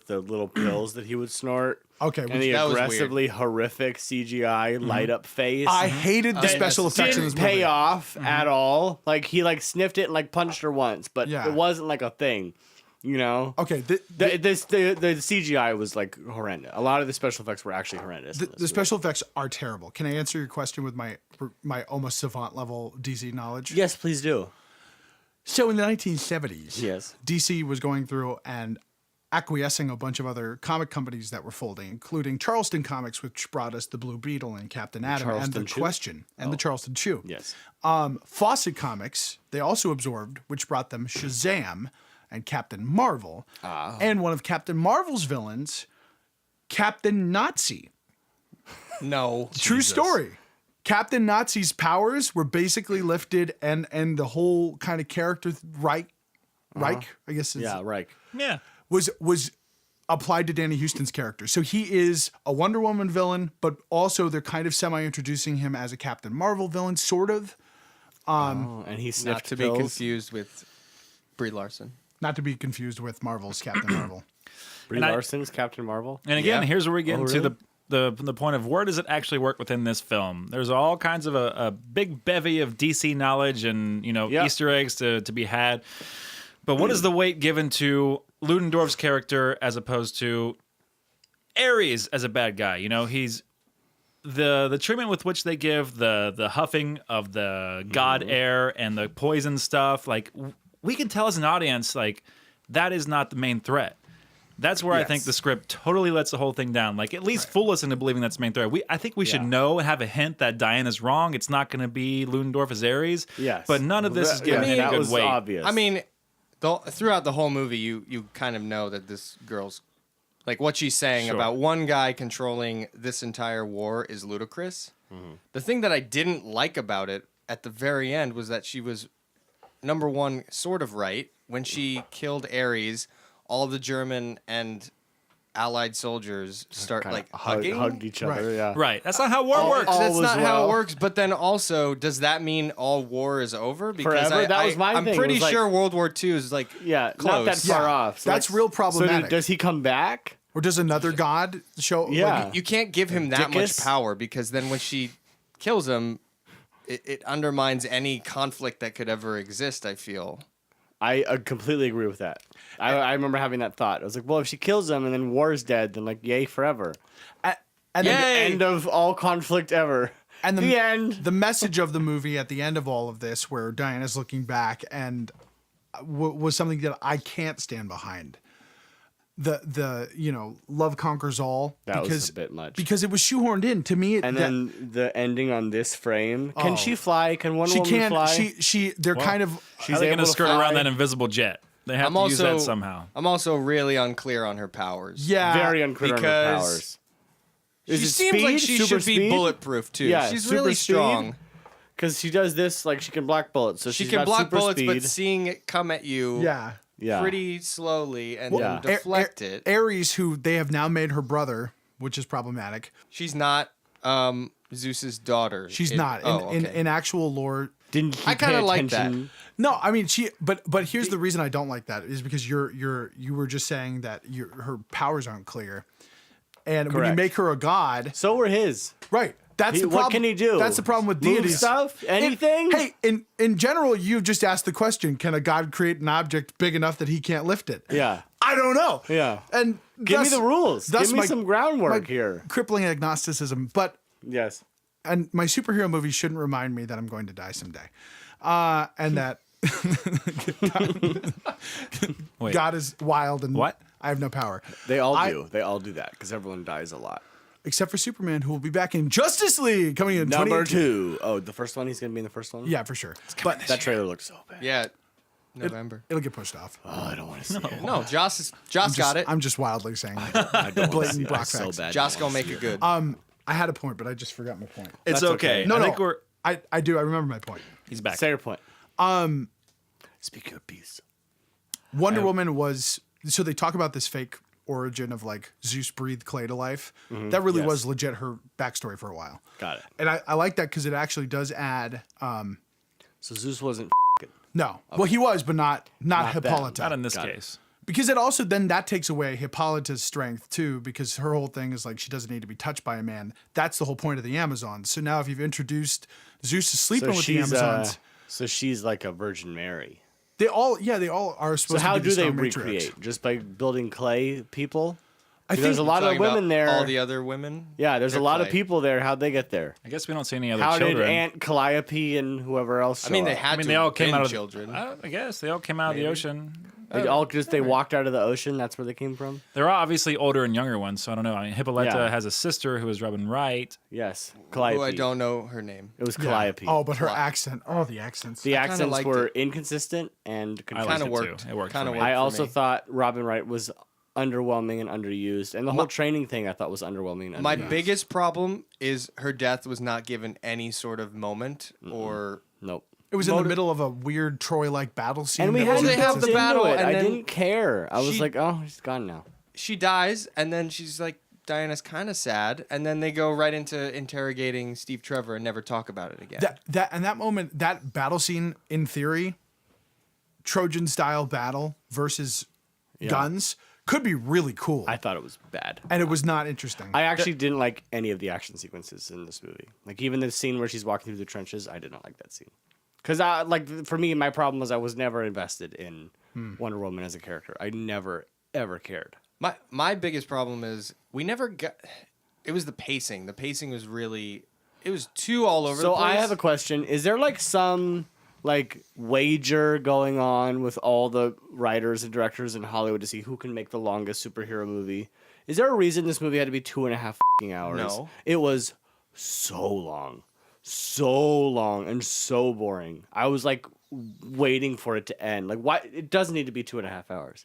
the little pills that he would snort? Okay, and the that was aggressively horrific CGI light up face. I hated the special effects in this didn't movie. pay off at all. Like he sniffed it and punched her once, but Yeah. it wasn't a thing. You know? Okay, The CGI was horrendous. A lot of the special effects were actually horrendous. the special effects are terrible. Can I answer your question with my almost savant level DC knowledge? Yes, please do. So in the 1970s, Yes. DC was going through and acquiescing a bunch of other comic companies that were folding, including Charleston Comics, which brought us the Blue Beetle and Captain Atom and Charleston the Chew? Question and the Charleston Chew. Yes. Fawcett Comics, they also absorbed, which brought them Shazam and Captain Marvel. And one of Captain Marvel's villains, Captain Nazi. No. True story. Captain Nazi's powers were basically lifted and the whole kind of character Reich, I guess is, Yeah, right. Yeah. was applied to Danny Houston's character. So he is a Wonder Woman villain, but also they're kind of semi-introducing him as a Captain Marvel villain, sort of. And he sniffed Not to be pills. confused with Brie Larson. Not to be confused with Marvel's Captain Marvel. Brie Larson's Captain Marvel. And again, Yeah. here's where we get into really? the point of where does it actually work within this film. There's all kinds of a big bevy of DC knowledge and Yeah. Easter eggs to be had. But what is the weight given to Ludendorff's character as opposed to Ares as a bad guy? He's the treatment with which they give the huffing of the god air and the poison stuff. We can tell as an audience that is not the main threat. That's where I think the script totally lets the whole thing down. At least fool us into believing that's the main threat. I think we should know and have a hint that Diana's wrong. It's not going to be Ludendorff as Ares. Yes. But none of this is given any that good was weight. obvious. I mean, throughout the whole movie, you kind of know that this girl's what she's saying Sure. about one guy controlling this entire war is ludicrous. The thing that I didn't like about it at the very end was that she was, number one, sort of right. When she killed Ares, all the German and Allied soldiers start hugging. hugged each other. Right. Yeah. Right. That's not how war works. That's was not how well. it works. But then also, does that mean all war is over? Because Forever? That was my I'm thing. It pretty was sure World War II is Yeah, close. not that far off. So That's real problematic. So does he come back? Or does another god show? Yeah. You can't give him that much Dickus? power because then when she kills him, it undermines any conflict that could ever exist, I feel. I completely agree with that. I remember having that thought. I was like, well, if she kills him and then war's dead, then yay forever. And And then- the end of all conflict ever. And the end. The message of the movie at the end of all of this, where Diana's looking back, and was something that I can't stand behind. The love conquers all. That was because, a bit much. because it was shoehorned in to me. And then the ending on this frame. Can she fly? Can one she woman can't. fly? They're kind of. How are they going to able to skirt fly. around that invisible jet? They have to use that somehow. I'm also really unclear on her powers. Yeah, Very unclear on her because powers. She Is it seems like speed? she Super should be speed? bulletproof too. Yeah, She's super really speed. strong. Because she does this, like she can block bullets. So She she's can got block super bullets, speed. but seeing it come at you Yeah. pretty slowly and Well, then deflect it. Ares, who they have now made her brother, which is problematic. She's not Zeus's daughter. She's not. In actual lore, Didn't he I kind pay of like that. attention? no, I mean she. But here's the reason I don't like that is because you were just saying that her powers aren't clear, and when you Correct. make her a god, So were his. right? That's the What problem. can he do? That's the problem with Move deities. stuff? Anything? Hey, in general, you just asked the question: can a god create an object big enough that he can't lift it? Yeah. I don't know. Yeah. And Give me thus- the rules. thus Give me some groundwork my here. Crippling agnosticism, but. Yes. And my superhero movies shouldn't remind me that I'm going to die someday, and that Wait. God is wild and What? I have no power. They all do. They all do that because everyone dies a lot. Except for Superman, who will be back in Justice League coming in Number 2018. 2. Oh, the first one? He's going to be in the first one? Yeah, for sure. But That trailer looks so bad. Yeah, November. it'll get pushed off. Oh, I don't want to see it. No, Joss got it. I'm just wildly saying. I don't want to Blatant see it. block I so facts. bad. Joss don't gonna wanna make see it good. I had a point, but I just forgot my point. It's That's okay. okay. No, I no, think we're. I do. I remember my point. He's back. Say your point. Speak your piece. Wonder Woman was so they talk about this fake origin of like Zeus breathed clay to life. That really Yes. was legit her backstory for a while. Got it. And I like that because it actually does add. So Zeus wasn't No, well he was, but not Not Hippolyta. Not in this Got it. case. Because it also then that takes away Hippolyta's strength too, because her whole thing is like she doesn't need to be touched by a man. That's the whole point of the Amazons. So now if you've introduced Zeus to sleeping with the Amazons, so she's like a Virgin Mary. they all are So supposed to how be do the they Stone Matriarchs. recreate? Just by building clay people? I There's a think lot of Talking about women there. All the other women. Yeah, there's a They're lot of clay. people there. How'd they get there? I guess we don't see any other How children. did Aunt Calliope and whoever else I mean, show they up? had I mean, to they all have came been out of children. I guess they all came out of the ocean. They walked out of the ocean. That's where they came from. There are obviously older and younger ones, so I don't know. I mean, Hippolyta Yeah. has a sister who is Robin Wright. Yes, Calliope. Who I don't know her name. It was Calliope. Oh, but her accent. Oh, the accents. the kinda accents liked were it. inconsistent and I confusing. liked Kinda it worked. too. It worked Kinda for me. worked. I for also me. thought Robin Wright was underwhelming and underused, and the whole training thing I thought was underwhelming. And My underused. biggest problem is her death was not given any sort of moment or. Nope. It was in the middle of a weird Troy-like battle scene. And we that had wasn't they have built the consistent. battle, into it. and I then didn't care. I was she- like, oh, he's gone now. She dies, and then she's like, Diana's kind of sad, and then they go right into interrogating Steve Trevor and never talk about it again. That moment, that battle scene, in theory, Trojan style battle versus guns could be really cool. I thought it was bad. and it was not interesting. I actually didn't like any of the action sequences in this movie. Like even the scene where she's walking through the trenches, I did not like that scene. Because for me, my problem was I was never invested in Wonder Woman as a character. I never ever cared. My biggest problem is we never got. It was the pacing. The pacing was really. It was too all over the So place. I have a question: is there like some wager going on with all the writers and directors in Hollywood to see who can make the longest superhero movie? Is there a reason this movie had to be 2.5 hours? No. It was so long, and so boring. I was like waiting for it to end. Like, why? It doesn't need to be 2.5 hours.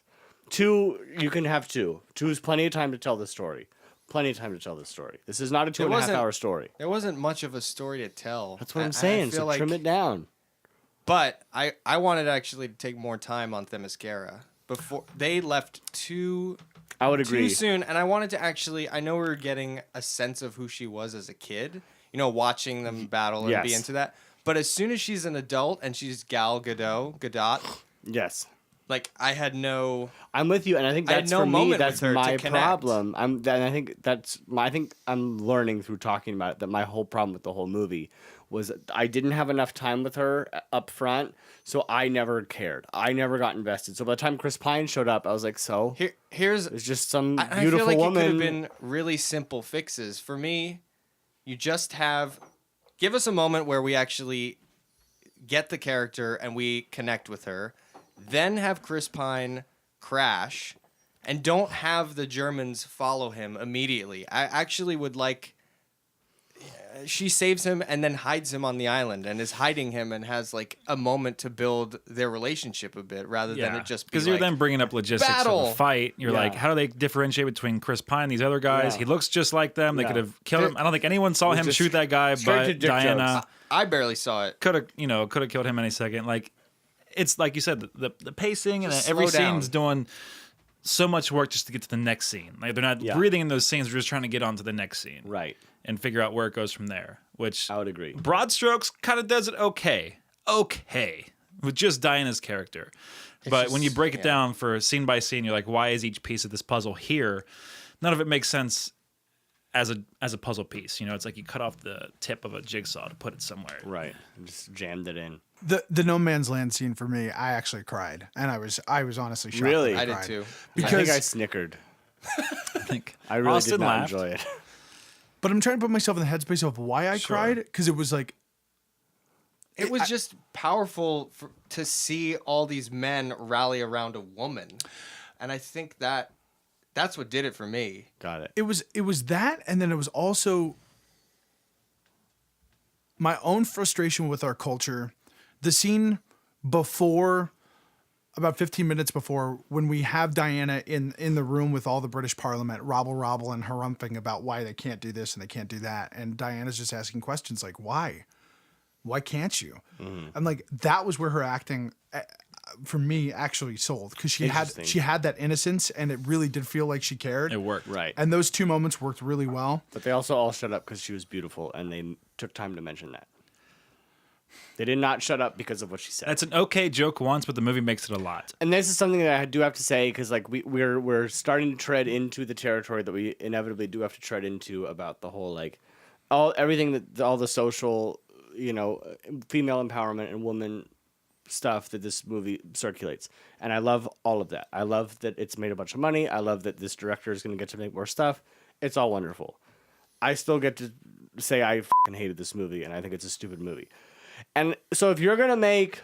You can have two. Two is plenty of time to tell the story. Plenty of time to tell the story. This is not a 2.5 hour story. There wasn't much of a story to tell. That's what I'm I saying. feel So like, trim it down. But I wanted actually to take more time on Themyscira before they left too I would agree. too soon, and I wanted to actually. I know we were getting a sense of who she was as a kid. You know, watching them battle and be Yes. into that. But as soon as she's an adult and she's Gal Gadot, Yes. like I had no. I'm with you, and I think I had that's no for me. moment That's with her to my connect. problem. I think I'm learning through talking about it that my whole problem with the whole movie was I didn't have enough time with her up front, so I never cared. I never got invested. So by the time Chris Pine showed up, I was like, so Here's it's just some I beautiful feel like woman. it could have been really simple fixes. For me, you just give us a moment where we actually get the character and we connect with her, then have Chris Pine crash, and don't have the Germans follow him immediately. I actually would like she saves him and then hides him on the island and is hiding him and has like a moment to build their relationship a bit rather than it just be because you're like, then bringing up logistics battle. of the fight. You're like, how do they differentiate between Chris Pine and these other guys? He looks just like them. They could have killed him. I don't think anyone saw him shoot that guy, but Diana I barely saw it. could have killed him any second. Like, it's like you said, the pacing and Just every slow down. scene's doing so much work just to get to the next scene. Like, they're not breathing in those scenes. They're just trying to get on to the next scene, Right. and figure out where it goes from there. Which I would agree. Broad strokes kind of does it okay with just Diana's character. But when you break it down for scene by scene, you're like, why is each piece of this puzzle here? None of it makes sense as a puzzle piece. You know, it's like you cut off the tip of a jigsaw to put it somewhere. Right. Just jammed it in. The No Man's Land scene for me, I actually cried, and I was honestly shocked. Really? that I did cried. too. Because I think I snickered. I really Austin did not laughed. enjoy it. But I'm trying to put myself in the headspace of why I cried, because it was like It was just powerful to see all these men rally around a woman, and I think that's what did it for me. Got it. it was that, and then it was also my own frustration with our culture. The scene before, about 15 minutes before, when we have Diana in the room with all the British Parliament, robble and harumping about why they can't do this and they can't do that, and Diana's just asking questions like, why can't you? I'm like, that was where her acting for me actually sold, because she had that innocence, and it really did feel like she cared. It worked. Right. And those two moments worked really well. But they also all shut up because she was beautiful, and they took time to mention that. They did not shut up because of what she said. That's an okay joke once, but the movie makes it a lot. And this is something that I do have to say, because like we're starting to tread into the territory that we inevitably do have to tread into about the whole like all the social, female empowerment and woman stuff that this movie circulates. And I love all of that. I love that it's made a bunch of money. I love that this director is going to get to make more stuff. It's all wonderful. I still get to say I fucking hated this movie, and I think it's a stupid movie. And so if you're going to make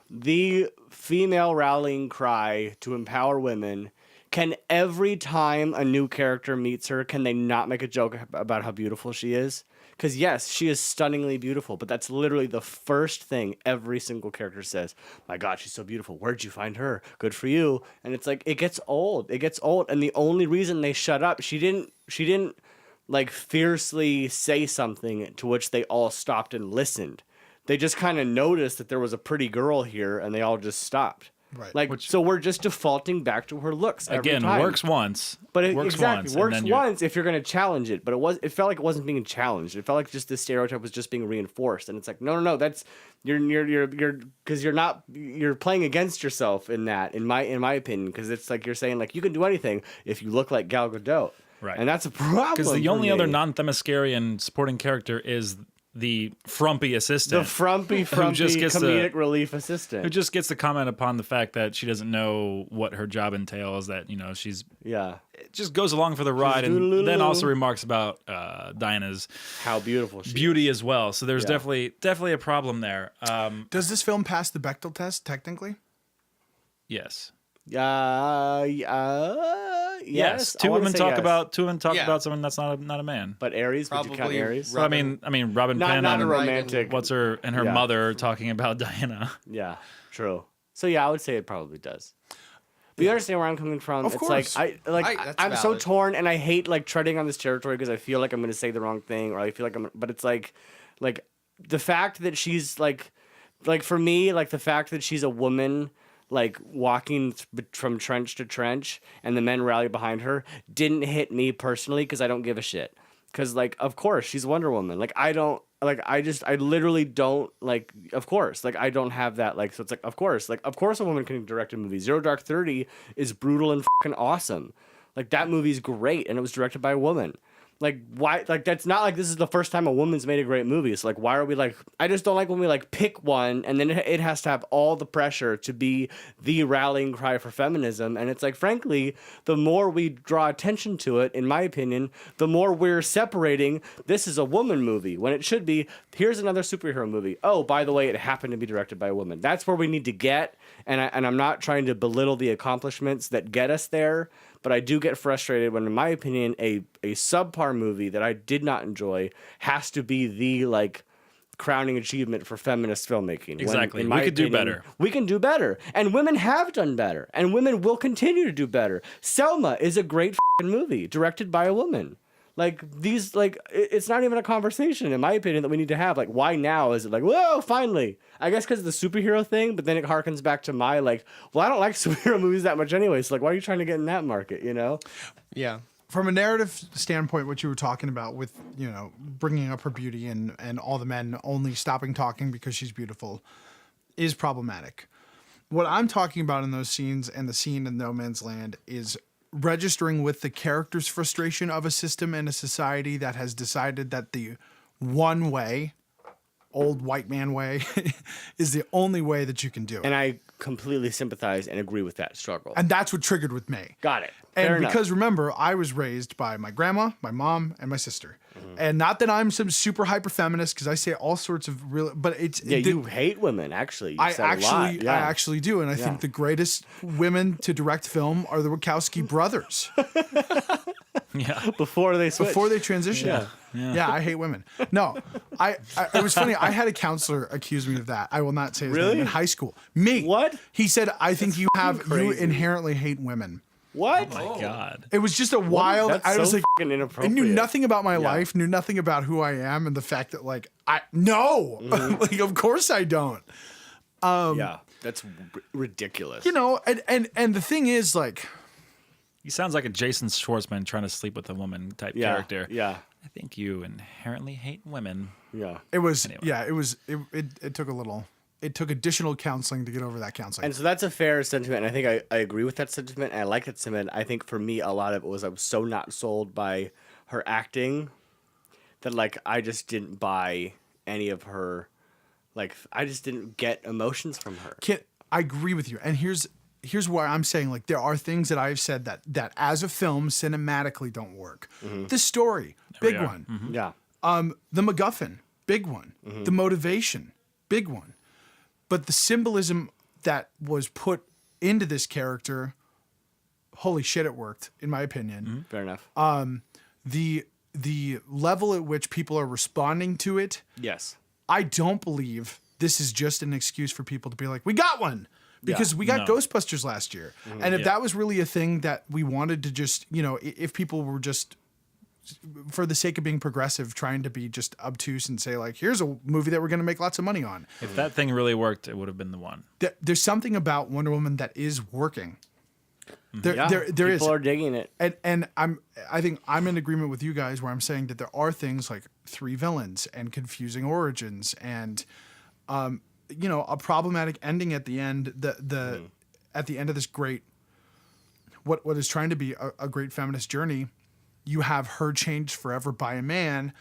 the female rallying cry to empower women, can every time a new character meets her, can they not make a joke about how beautiful she is? Because yes, she is stunningly beautiful, but that's literally the first thing every single character says. My God, she's so beautiful. Where'd you find her? Good for you. And it's like, it gets old. It gets old. And the only reason they shut up, she didn't like fiercely say something to which they all stopped and listened. They just kind of noticed that there was a pretty girl here, and they all just stopped. Right. Like, so we're just defaulting back to her looks every Again, time. works once. But it works exactly once, works once if you're going to challenge it. But it felt like it wasn't being challenged. It felt like just this stereotype was just being reinforced. And it's like, no, that's you're because you're playing against yourself in that. In my opinion, because it's like you're saying like you can do anything if you look like Gal Gadot. Right. And that's a problem. Because the only other non-Themyscirian supporting character is the frumpy assistant. The frumpy comedic relief assistant. Who just gets to comment upon the fact that she doesn't know what her job entails, that, she's... Yeah. It just goes along for the ride, and then also remarks about Diana's... How beautiful she beauty is. as well. So there's definitely a problem there. Does this film pass the Bechdel test, technically? Yes. Yes. Two women talk about someone that's not a man. But Aries, would you count Aries? I mean, Robin Penn not a and romantic. her mother talking about Diana. Yeah, true. So yeah, I would say it probably does. But you understand where I'm coming from? Of course. Like I'm so torn, and I hate like treading on this territory because I feel like I'm going to say the wrong thing, or I feel like but it's like the fact that she's like for me, like the fact that she's a woman, like walking from trench to trench, and the men rally behind her didn't hit me personally because I don't give a shit. Because like, of course, she's Wonder Woman. Like I literally don't like. Of course, like I don't have that. Like so, it's like of course a woman can direct a movie. Zero Dark 30 is brutal and fucking awesome. Like that movie's great, and it was directed by a woman. Like why? Like that's not like this is the first time a woman's made a great movie. So like why are we like? I just don't like when we like pick one and then it has to have all the pressure to be the rallying cry for feminism. And it's like frankly, the more we draw attention to it, in my opinion, the more we're separating. This is a woman movie when it should be. Here's another superhero movie. Oh, by the way, it happened to be directed by a woman. That's where we need to get. And I'm not trying to belittle the accomplishments that get us there. but I do get frustrated when, in my opinion, a subpar movie that I did not enjoy has to be the like crowning achievement for feminist filmmaking. Exactly. When, in my We could do opinion, better. We can do better. And women have done better. And women will continue to do better. Selma is a great movie directed by a woman. Like, these, like, it's not even a conversation, in my opinion, that we need to have. Like, why now is it like, whoa, finally? I guess because of the superhero thing, but then it harkens back to my, like, well, I don't like superhero movies that much anyway, so, like, why are you trying to get in that market, you know? Yeah. From a narrative standpoint, what you were talking about with, you know, bringing up her beauty and all the men only stopping talking because she's beautiful is problematic. What I'm talking about in those scenes and the scene in No Man's Land is registering with the character's frustration of a system and a society that has decided that the one way, old white man way, is the only way that you can do it. And I completely sympathize and agree with that struggle. And that's what triggered with me. Got it. And Fair enough. because remember, I was raised by my grandma, my mom, and my sister. And not that I'm some super hyper feminist, because I say all sorts of real, but it's you hate women. Actually, you said a lot. I actually do, and I think the greatest women to direct film are the Wachowski brothers. Yeah. Before they switched. Before they transitioned. Yeah, I hate women. No, it was funny. I had a counselor accuse me of that. I will not say his name, in high school. Me. What? He said, I think you inherently hate women. What? Oh my God. It was just a wild. That's I was so like, fucking I inappropriate. knew nothing about my life, knew nothing about who I am, and the fact that like like of course I don't. Yeah, that's ridiculous. You know, and the thing is like, He sounds like a Jason Schwartzman trying to sleep with a woman type character. Yeah. I think you inherently hate women. Yeah. it was Anyway. it took a little. It took additional counseling to get over that counseling. And so that's a fair sentiment, and I think I agree with that sentiment, and I like that sentiment. I think for me, a lot of it was I was so not sold by her acting that, like, I just didn't buy any of her, like, I just didn't get emotions from her. I agree with you. And here's why I'm saying, like, there are things that I've said that as a film cinematically don't work. The story, big one. Yeah. The MacGuffin, big one. The motivation, big one. But the symbolism that was put into this character, holy shit, it worked, in my opinion. Fair enough. The level at which people are responding to it, Yes. I don't believe this is just an excuse for people to be like, we got one. Because we got No. Ghostbusters last year. And if that was really a thing that we wanted to just, you know, if people were just, for the sake of being progressive, trying to be just obtuse and say, like, here's a movie that we're going to make lots of money on. If that thing really worked, it would have been the one. There's something about Wonder Woman that is working. There is. People are digging it. And I think I'm in agreement with you guys where I'm saying that there are things like 3 villains and confusing origins and, you know, a problematic ending at the end. At the end of this great, what is trying to be a great feminist journey, you have her changed forever by a man,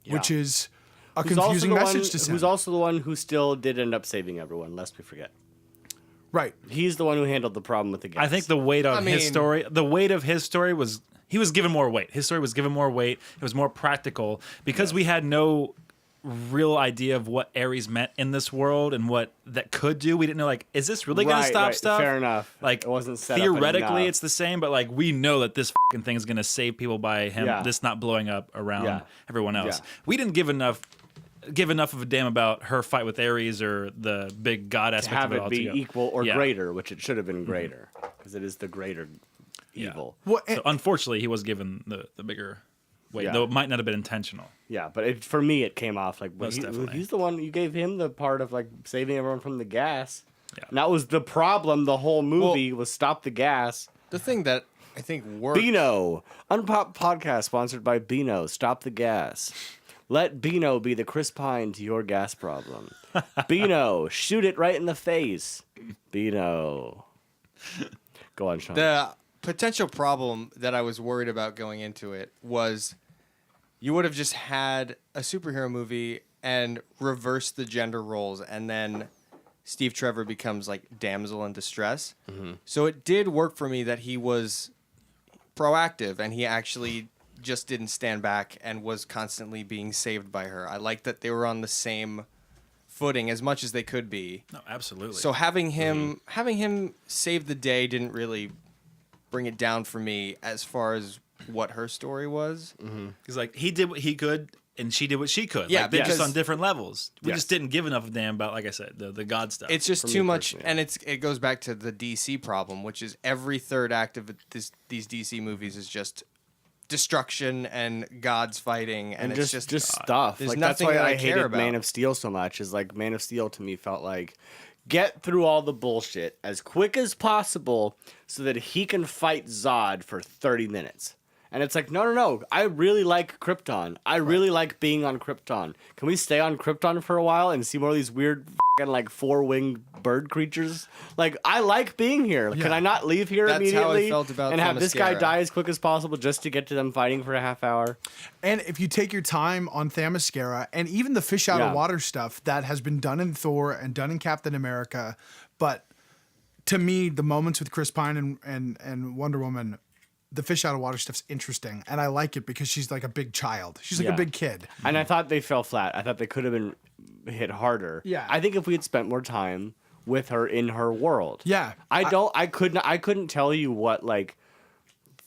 which is a confusing message to send. Who's also the one who still did end up saving everyone, lest we forget. Right. He's the one who handled the problem with the gas. I think the weight of his story was he was given more weight. His story was given more weight. It was more practical because we had no real idea of what Ares meant in this world and what that could do. We didn't know, like, is this really going to stop stuff? Fair enough. Like, it wasn't set theoretically up enough. it's the same, but like we know that this fucking thing is going to save people by him this not blowing up around everyone else. Yeah. We didn't give enough of a damn about her fight with Ares or the big god aspect have of it it be altogether. equal or greater, which it should have been greater because it is the greater evil. Well, So unfortunately, he was given the bigger weight, though it might not have been intentional. Yeah, but for me, it came off like Most definitely. he's the one you gave him the part of like saving everyone from the gas. Yeah. And that was the problem. The whole movie was stop the gas. The thing that I think worked. Beano, UnPOP podcast sponsored by Beano. Stop the gas. Let Beano be the Chris Pine to your gas problem. Beano, shoot it right in the face. Beano. Go on, Sean. The potential problem that I was worried about going into it was you would have just had a superhero movie and reversed the gender roles, and then Steve Trevor becomes like damsel in distress. So it did work for me that he was proactive and he actually just didn't stand back and was constantly being saved by her. I like that they were on the same footing as much as they could be. No, absolutely. So having him save the day didn't really bring it down for me as far as what her story was. Because like he did what he could, and she did what she could. Yeah, like, they're just because- on different levels. We just didn't give enough of a damn about, like I said, the God stuff. It's just too much, and it goes back to the DC problem, which is every third act of these DC movies is just destruction and gods fighting, and it's just stuff. There's Like that's nothing why that I care hated about. Man of Steel so much. Is like Man of Steel to me felt like get through all the bullshit as quick as possible so that he can fight Zod for 30 minutes. And it's like, no. I really like Krypton. I really like being on Krypton. Can we stay on Krypton for a while and see more of these weird fucking like 4-winged bird creatures? Like, I like being here. Can I not leave here That's immediately how I felt about and have this guy Themyscira. die as quick as possible just to get to them fighting for a half hour? And if you take your time on Themyscira and even the fish out of water stuff that has been done in Thor and done in Captain America, but to me, the moments with Chris Pine and Wonder Woman, the fish out of water stuff's interesting, and I like it because she's like a big child. She's like a big kid. And I thought they fell flat. I thought they could have been hit harder. Yeah. I think if we had spent more time with her in her world. Yeah. I couldn't tell you what like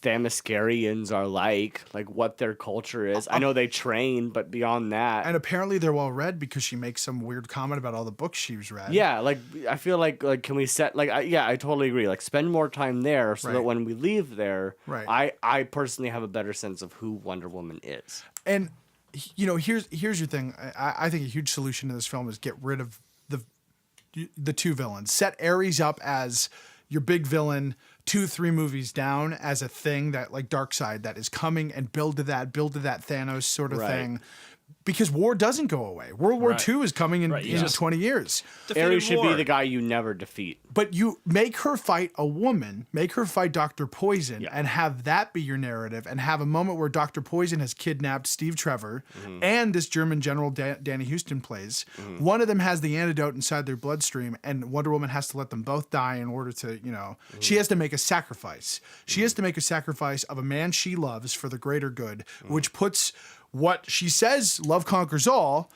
Themyscirians are like what their culture is. I know they train, but beyond that. And apparently they're well read because she makes some weird comment about all the books she's read. Yeah, like I feel like can we set I totally agree. Like spend more time there so that Right. when we leave there, Right. I personally have a better sense of who Wonder Woman is. And you know, here's your thing. I think a huge solution to this film is get rid of the two villains. Set Ares up as your big villain 2-3 movies down as a thing that like Darkseid that is coming, and build to that Thanos sort of thing. Because war doesn't go away. World War II is coming in 20 years. Ares should be the guy you never defeat. But you make her fight a woman, make her fight Dr. Poison, and have that be your narrative, and have a moment where Dr. Poison has kidnapped Steve Trevor and this German general Danny Houston plays. One of them has the antidote inside their bloodstream, and Wonder Woman has to let them both die in order to, she has to make a sacrifice. She has to make a sacrifice of a man she loves for the greater good, which puts what she says, love conquers all,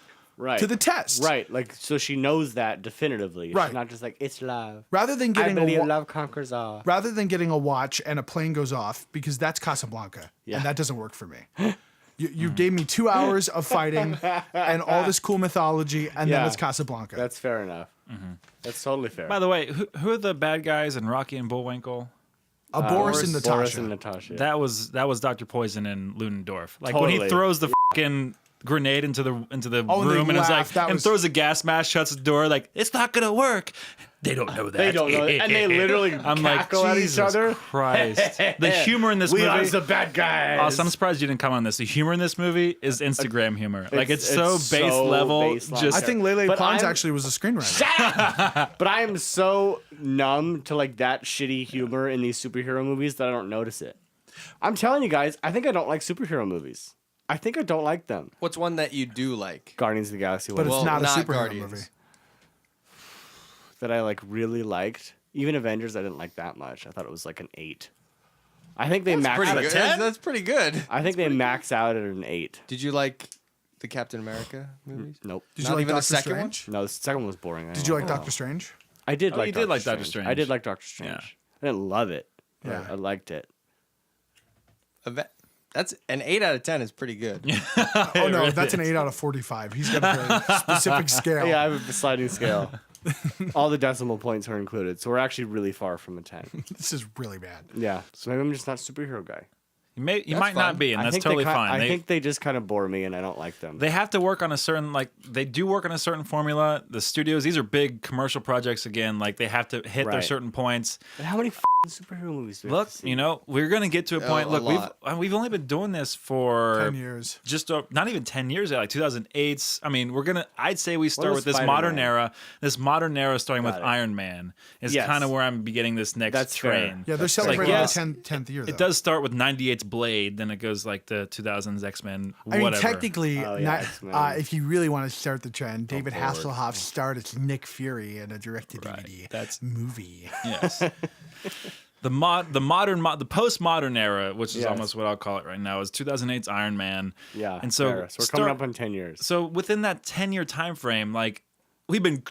to the test. Right, like so she knows that definitively. Right. She's not just like it's love. Rather than getting I believe love conquers all. Rather than getting a watch and a plane goes off, because that's Casablanca, Yeah. and that doesn't work for me. You gave me 2 hours of fighting and all this cool mythology, and then it's Casablanca. That's fair enough. That's totally fair. By the way, who are the bad guys in Rocky and Bullwinkle? Boris and Natasha. Boris and Natasha. That was Dr. Poison and Ludendorff. Like when Totally. he throws the fucking grenade into the room and and it's laugh. like and throws a gas mask, shuts the door, like it's not gonna work. They don't know that. They don't know, and they literally I'm like, cackle at each Jesus other. Christ. The humor in this We are movie. the bad guys. Also, I'm surprised you didn't comment on this. The humor in this movie is Instagram humor. Like it's so it's base so level. baseline. Just I think Lele But Pons I'm- actually was a screenwriter. But I am so numb to like that shitty humor in these superhero movies that I don't notice it. I'm telling you guys, I think I don't like superhero movies. I think I don't like them. What's one that you do like? Guardians of the Galaxy But was it's not a not superhero Guardians. movie. that I like really liked. Even Avengers, I didn't like that much. I thought it was like an 8. I think they max Pretty out good. That's pretty good. I think they max out at an 8. Did you like the Captain America movies? Nope. Did Not you like even the Doctor second one? Strange? No, the second one was boring. Did you like Doctor Strange? I did Oh, like you Doctor did like Strange. Doctor Strange. I did like Doctor Strange. Yeah. I didn't love it. But Yeah. I liked it. That's an 8 out of 10 is pretty good. Oh no, that's an 8 out of 45. He's got a very specific scale. Yeah, I have a sliding scale. All the decimal points are included, so we're actually really far from a 10. This is really bad. Yeah, so maybe I'm just not a superhero guy. you might That's not fine. be, and I that's think totally they ki- fine. I think they just kind of bore me, and I don't like them. They have to work on a certain they do work on a certain formula. The studios, these are big commercial projects again. Like they have to hit their Right. certain points. But how many superhero movies do we Look, have to see? you know, we're gonna get to a point. a Look, lot. we've only been doing this for 10 years. just not even 10 years yet, like 2008. I mean, I'd say we start was with this Spider-Man? modern era. This modern era starting with Got it. Iron Man is Yes. kind of where I'm beginning this next That's fair. train. Yeah, they're That's like, celebrating yes. the 10th year. It though. does start with 98's Blade, then it goes like the 2000s X-Men, I mean, whatever. technically, Oh, yeah, X-Men. if you really want to start the trend, David Hasselhoff starred as Nick Fury in a direct-to-DVD That's- movie. Yes. The postmodern era, which is Yes. almost what I'll call it right now, is 2008's Iron Man. Yeah, and so fair. So we're coming up on 10 years. So within that 10-year time frame, like we've been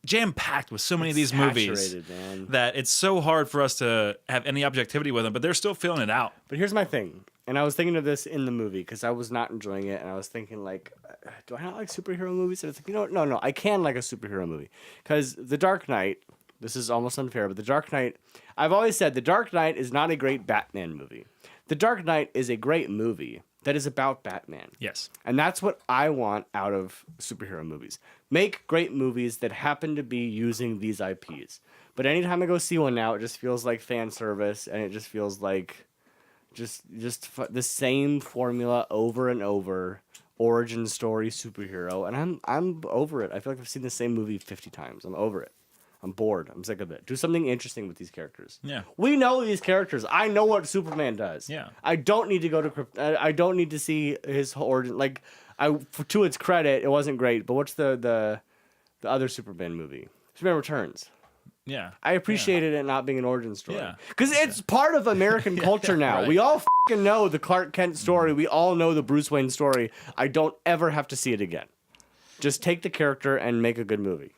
jam-packed with so many of these movies Saturated, man. that it's so hard for us to have any objectivity with them, but they're still filling it out. But here's my thing, and I was thinking of this in the movie because I was not enjoying it, and I was thinking like, do I not like superhero movies? And it's like, no, I can like a superhero movie because The Dark Knight. This is almost unfair, but The Dark Knight. I've always said The Dark Knight is not a great Batman movie. The Dark Knight is a great movie that is about Batman. Yes. And that's what I want out of superhero movies. Make great movies that happen to be using these IPs. But anytime I go see one now, it just feels like fan service, and it just feels like just the same formula over and over. Origin story superhero, and I'm over it. I feel like I've seen the same movie 50 times. I'm over it. I'm bored. I'm sick of it. Do something interesting with these characters. Yeah. We know these characters. I know what Superman does. Yeah. I don't need to go to I don't need to see his origin. Like, to its credit, it wasn't great. But what's the other Superman movie? Superman Returns. Yeah. I appreciated it not being an origin story. Yeah. Because it's part of American culture now. Right. We all fucking know the Clark Kent story. We all know the Bruce Wayne story. I don't ever have to see it again. Just take the character and make a good movie.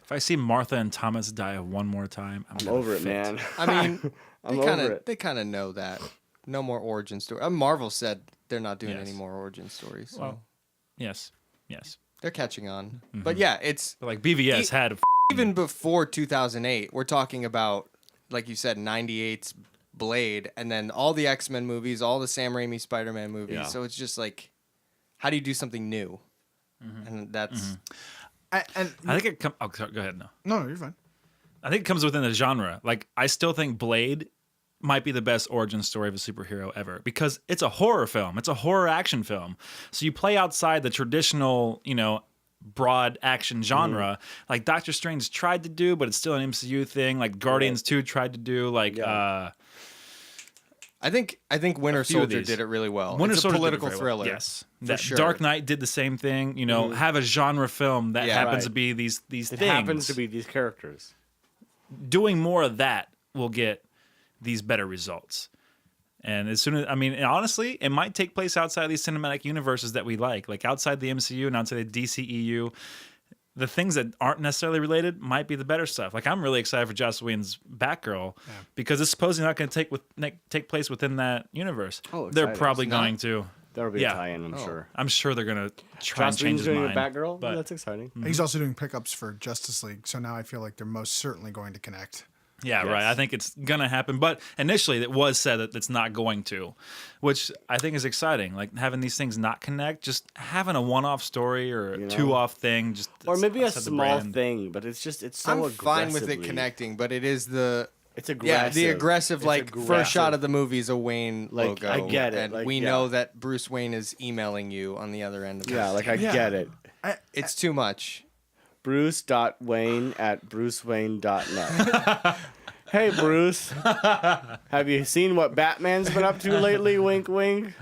If I see Martha and Thomas die one more time, I'm over it, man. I mean, I'm over it. They kind of know that. No more origin story. Marvel said they're not doing Yes. any more origin stories. So Well, yes. they're catching on. But yeah, it's But like BVS had even before 2008. We're talking about, like you said, 98's Blade, and then all the X-Men movies, all the Sam Raimi Spider-Man movies. Yeah. So it's just like, how do you do something new? And that's And I think it comes. Oh, sorry, go ahead. no, you're fine. I think it comes within the genre. Like, I still think Blade might be the best origin story of a superhero ever because it's a horror film. It's a horror action film. So you play outside the traditional, broad action genre, like Doctor Strange tried to do, but it's still an MCU thing. Like Guardians 2 tried to do. Like, I think Winter few of Soldier these. did it really well. Winter It's a Soldier did it political very well. thriller. Yes, for sure. Dark Knight did the same thing. Have a genre film that happens Right. to be these It things. happens to be these characters. Doing more of that will get these better results. And as soon as, and honestly, it might take place outside these cinematic universes that we like outside the MCU and outside the DCEU. The things that aren't necessarily related might be the better stuff. Like, I'm really excited for Joss Whedon's Batgirl because it's supposedly not going to take place within that universe. Oh, they're exciting. probably It's not? going to. There'll be a tie-in, I'm sure. I'm sure they're going to try and Joss change Whedon's his doing mind. a Batgirl? But That's exciting. He's also doing pickups for Justice League, so now I feel like they're most certainly going to connect. yeah, Yes. right. I think it's going to happen. But initially, it was said that it's not going to, which I think is exciting. Like, having these things not connect, just having a one-off story or a two-off thing. Or maybe a outside the small brand. thing, but it's so I'm fine with it aggressively- connecting, but it is the It's aggressive. the aggressive It's like aggressive. first shot of the movie is a Wayne Like, logo. I get it, and like, we yeah. know that Bruce Wayne is emailing you on the other end of Yeah, it. like I get it. It's too much. Bruce.Wayne@brucewayne.net. Hey, Bruce. Have you seen what Batman's been up to lately? Wink, wink.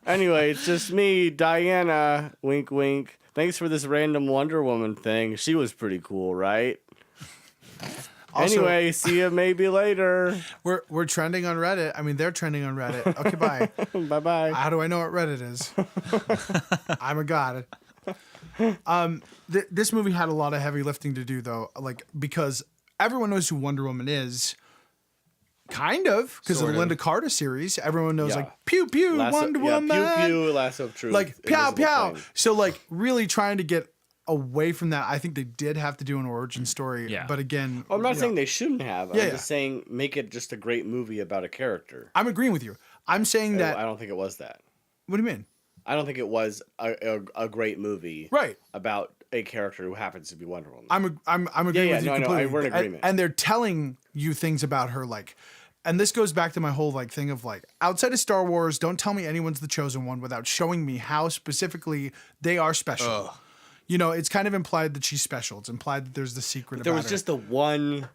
Anyway, it's just me, Diana. Wink, wink. Thanks for this random Wonder Woman thing. She was pretty cool, right? Also- Anyway, see you maybe later. We're trending on Reddit. I mean, they're trending on Reddit. Okay, bye. Bye-bye. How do I know what Reddit is? I'm a god. This movie had a lot of heavy lifting to do, though, like because everyone knows who Wonder Woman is. Kind of, because of the Linda Carter series. Everyone knows, Yeah. like, pew, pew, Wonder Woman. Pew, pew, lasso of truth. Like, pow, Invisible pow. Flame. So, like, really trying to get away from that. I think they did have to do an origin story. Yeah. But again, Well, I'm not you saying know, they shouldn't have. Yeah, I'm yeah. just saying make it just a great movie about a character. I'm agreeing with you. I'm saying that. I don't think it was that. What do you mean? I don't think it was a great movie Right. about a character who happens to be Wonder Woman. I'm agreeing yeah, with you no, I know. completely. We're in agreement. And they're telling you things about her, like, and this goes back to my whole like thing of like outside of Star Wars, don't tell me anyone's the chosen one without showing me how specifically they are special. You know, it's kind of implied that she's special. It's implied that there's the secret. there about was her. just the one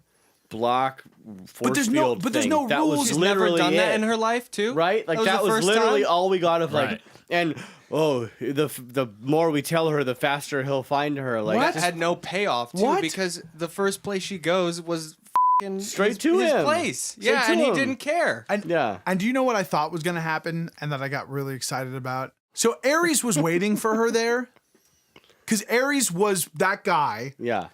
block force there's field no thing. no that rules. was She's literally Never done that it. in her life too, Right? Like that the was first literally time? all we got of like, Right. and the more we tell her, the faster he'll find her. Like That just had no payoff too, What? because the first place she goes was Straight to his him. place. Straight Yeah, to and he him. didn't care. And, Yeah. And do you know what I thought was going to happen and that I got really excited about? So Ares was waiting for her there. Because Ares was that guy. Yeah.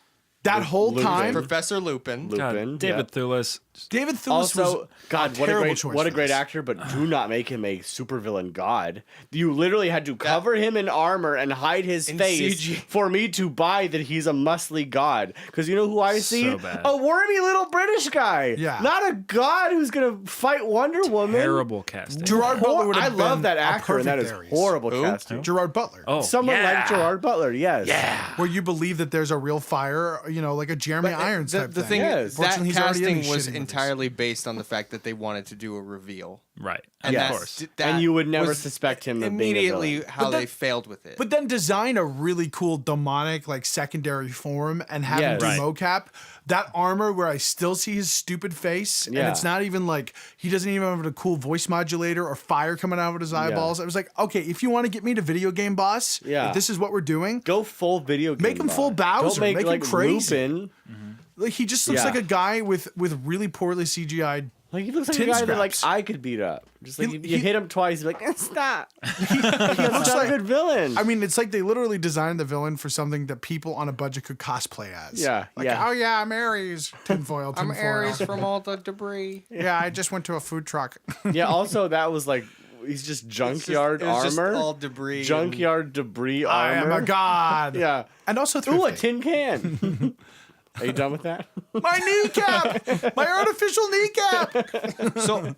That whole Lupin. time. Professor Lupin. Lupin. David Thewlis. David Thewlis Also, was God, a what a terrible great, choice what a for great this. actor! But do not make him a supervillain god. You literally had to cover him in armor and hide his In face CG. for me to buy that he's a muscly god. Because you know who I see? So bad. A wormy little British guy. Yeah. Not a god who's gonna fight Wonder Woman. Terrible casting. Gerard Butler would I have love been that a actor, and that is perfect Ares. horrible casting. Gerard Butler. Oh, Someone yeah. like Gerard Butler, yes. Yeah. Where you believe that there's a real fire, like a Jeremy Irons type the thing. thing Yes. that Fortunately, he's already in casting these was shitty movies. entirely based on the fact that they wanted to do a reveal. Right. And of Yes. course. And you would never was suspect him of being a immediately villain. how But that- they failed with it. But then design a really cool demonic secondary form and have him Yes. do Right. mocap. That armor where I still see his stupid face and Yeah. it's not even he doesn't even have a cool voice modulator or fire coming out of his eyeballs. I was like, okay, if you want to get me to video game boss, Yeah. if this is what we're doing, Go full video game. Make him full Don't Bowser, make, make him like crazy. Lupin. he just looks Yeah. like a guy with really poorly CGI'd. Like he looks like a Tin guy that scraps. I could beat up. Just like He- you hit him twice, you're like, stop. He looks That's not a good villain. I mean, it's like they literally designed the villain for something that people on a budget could cosplay as. Yeah, Like, yeah. oh yeah, I'm Ares. Tinfoil. I'm Ares from all the debris. Yeah, I just went to a food truck. Yeah, also that was like he's just junkyard it was just armor. all debris and- Junkyard debris I am armor. a god. Yeah. And also Ooh, a thrifty. tin can. Are you done with that? My kneecap! My artificial kneecap! So,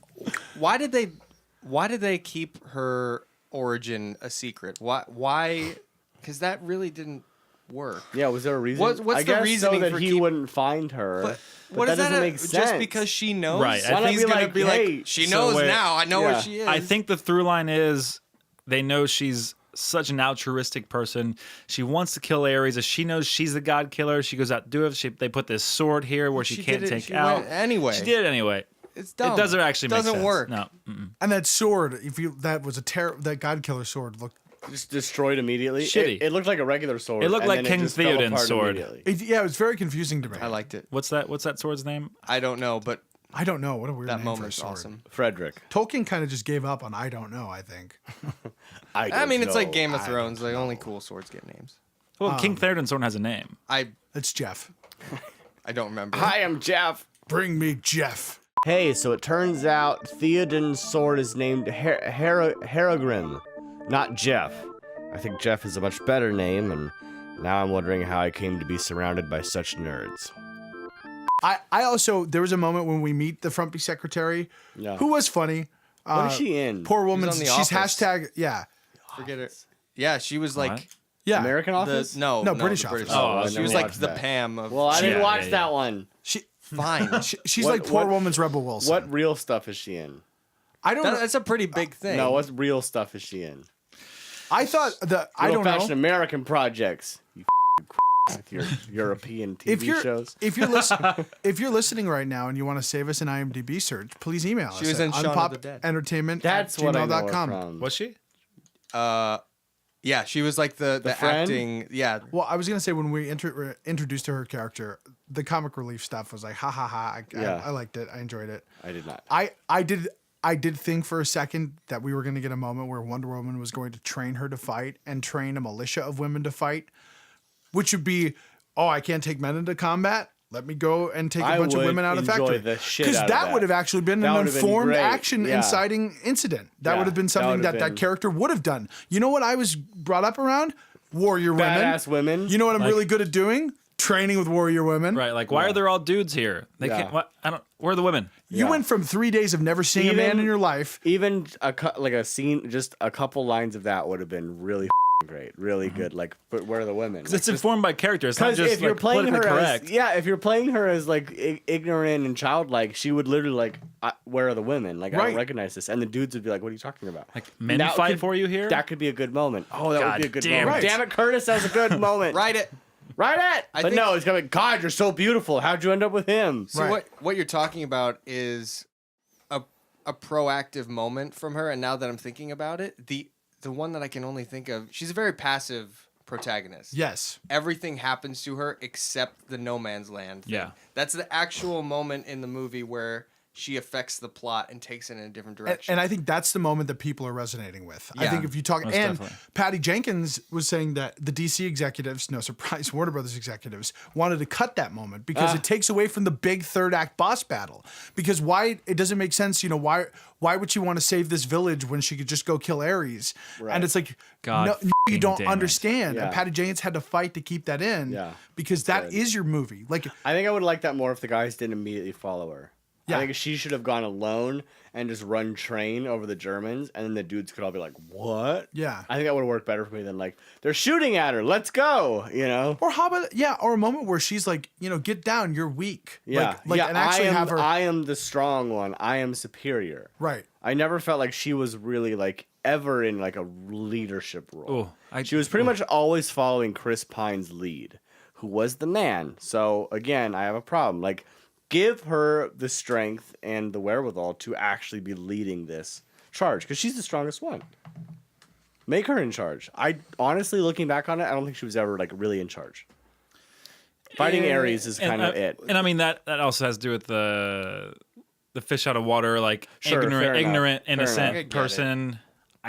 why did they keep her origin a secret? Why? Because that really didn't work. Yeah, was there a reason? What's I the guess reasoning so that for he keep- wouldn't find her. But But what that does that doesn't make just sense. because she knows? Right, I Why think- he's Be gonna like, be hey, like, she so knows wait- now. I know Yeah. where she is. I think the through line is they know she's such an altruistic person. She wants to kill Ares. If she knows she's the god killer, she goes out to do it. They put this sword here where she can't did it- take she out. went anyway. She did it anyway. It's dumb. It doesn't actually make doesn't sense. work. No. Mm-mm. And that sword, that was that god killer sword looked. Just destroyed immediately. Shitty. It looked like a regular sword. It looked and like then King just fell Theoden's apart sword. immediately. It was very confusing to me. I liked it. What's that sword's name? I don't know, but I don't know. What a weird that name for a moment's sword. awesome. Frederick. Tolkien kind of just gave up on I don't know, I think. I mean, it's like Game of I Thrones. Like only cool swords get names. Well, King Theoden's sword has a name. It's Jeff. I don't remember. Hi, I'm Jeff. Bring me Jeff. Hey, so it turns out Theoden's sword is named Haragrim, not Jeff. I think Jeff is a much better name, and now I'm wondering how I came to be surrounded by such nerds. I also, there was a moment when we meet the frumpy secretary, Yeah. who was funny. What is she in? Poor woman. on The She's Office. hashtag, yeah. Forget it. Yeah, she was like What? Yeah. American the Office? no, No, the British Office. Oh, I she never was like watched the that. Pam of. Well, I didn't Yeah, watch yeah, that yeah. one. She, fine. she's What- like poor what- woman's Rebel Wilson. What real stuff is she in? I don't know. That's a pretty big thing. No, what real stuff is she in? I thought I don't Old-fashioned know. American projects. You with your European TV If you're shows. if you're listening right now and you want to save us an IMDb search, please email us. She was at in Shaun of the Dead. unpopentertainment That's at what I know her gmail.com. from. Was she? Yeah, she was like the friend? acting. Yeah, Well, I was gonna say when we introduced to her character, the comic relief stuff was like ha ha ha. Yeah. I liked it. I enjoyed it. I did not. I did think for a second that we were going to get a moment where Wonder Woman was going to train her to fight and train a militia of women to fight, which would be, oh, I can't take men into combat. Let me go and take a I bunch of would women out of enjoy factory. the shit out of that that. would have actually been That an would have been informed great. action Yeah. inciting incident. That Yeah, would have been that something would have that been- character would have done. You know what I was brought up around? Warrior women. Badass women. You know what I'm really good at doing? Training with warrior women. Right. Like, why are there all dudes here? They Yeah. can't. What? I don't. Where are the women? You Yeah. went from 3 days of never seeing a man Even- in your life. Even like a scene, just a couple lines of that would have been really great, really good. Like, but where are the women? Because it's informed by character. It's not Because just if you're like, playing her politically correct. if you're playing her as like ignorant and childlike, she would literally like, where are the women? Like, I Right. don't recognize this, and the dudes would be like, what are you talking about? Like, men That fight could- for you here? That could be a good moment. Oh, that God would be a good damn moment. it. Damn it, Curtis, that was a good moment. write it. Right at. But think- no, it's gonna be, God, you're so beautiful. How'd you end up with him? So Right. what you're talking about is a proactive moment from her, and now that I'm thinking about it, the one that I can only think of, she's a very passive protagonist. Yes. Everything happens to her except the no man's land thing. Yeah. That's the actual moment in the movie where she affects the plot and takes it in a different direction. And I think that's the moment that people are resonating with. I Yeah. think if you talk, Most and definitely. Patty Jenkins was saying that the DC executives, no surprise, Warner Brothers executives wanted to cut that moment because it takes away from the big third act boss battle. Because why it doesn't make sense, you know, why would she want to save this village when she could just go kill Ares? Right. And it's like, God no, you f***ing don't damn it. understand. Yeah. And Patty Jenkins had to fight to keep that in. Yeah. Because that Good. is your movie. Like, I think I would like that more if the guys didn't immediately follow her. Yeah. I think she should have gone alone and just run train over the Germans, and then the dudes could all be like, "What?" Yeah. I think that would work better for me than like they're shooting at her. Let's go. You know. or how about, or a moment where she's like, you know, get down, you're weak. Yeah. And actually have her. I am the strong one. I am superior. Right. I never felt like she was really like ever in like a leadership role. She was pretty much always following Chris Pine's lead, who was the man. So again, I have a problem. Like, give her the strength and the wherewithal to actually be leading this charge because she's the strongest one. Make her in charge. I honestly, looking back on it, I don't think she was ever like really in charge. Fighting Ares is kind of it. And I mean that also has to do with the fish out of water, like Sure, fair enough. ignorant, Fair innocent enough. I get person.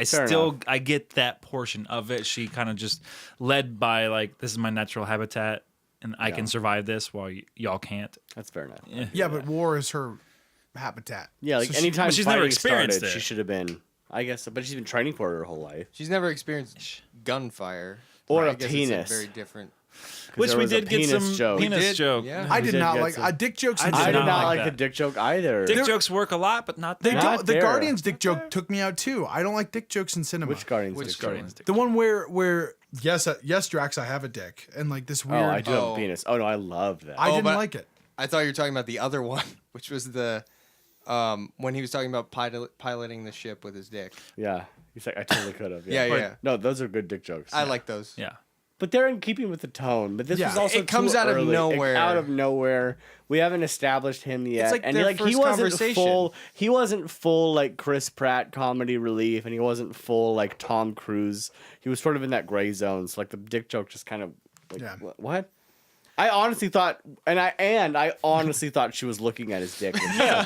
Fair enough. I get that portion of it. She kind of just led by like, this is my natural habitat, and I can survive this while y'all can't. That's fair enough. Yeah, but war is her habitat. Yeah, like So she- anytime but she's never fighting experienced started, it. she should have been. I guess, but she's been training for it her whole life. She's never experienced gunfire. Or I a guess penis. It's very different. Which there we was a did get penis some joke. penis We did, joke. yeah. I We did did not get like some- dick jokes. I and did I did not not like like the that. dick joke either. Dick jokes work a lot, but not They that. Not don't, the there. Guardians dick joke took me out too. I don't like dick jokes in cinema. Which Guardians? Which dick joke? Guardians dick The one where yes, Drax, I have a dick, and like this weird. Oh, I do have Oh. a penis. Oh no, I loved that. I didn't but- like it. I thought you were talking about the other one, which was the when he was talking about piloting the ship with his dick. Yeah, he's like, I totally could have. Yeah, yeah. No, those are good dick jokes. I like those. Yeah. But they're in keeping with the tone. But this Yeah. was also It comes too out of early. nowhere. Out of nowhere. We haven't established him yet. like and their like he first wasn't conversation. full. He wasn't full like Chris Pratt comedy relief, and he wasn't full like Tom Cruise. He was sort of in that gray zone. So like the dick joke just kind of like Yeah. what? I honestly thought, and I honestly thought she was looking at his dick.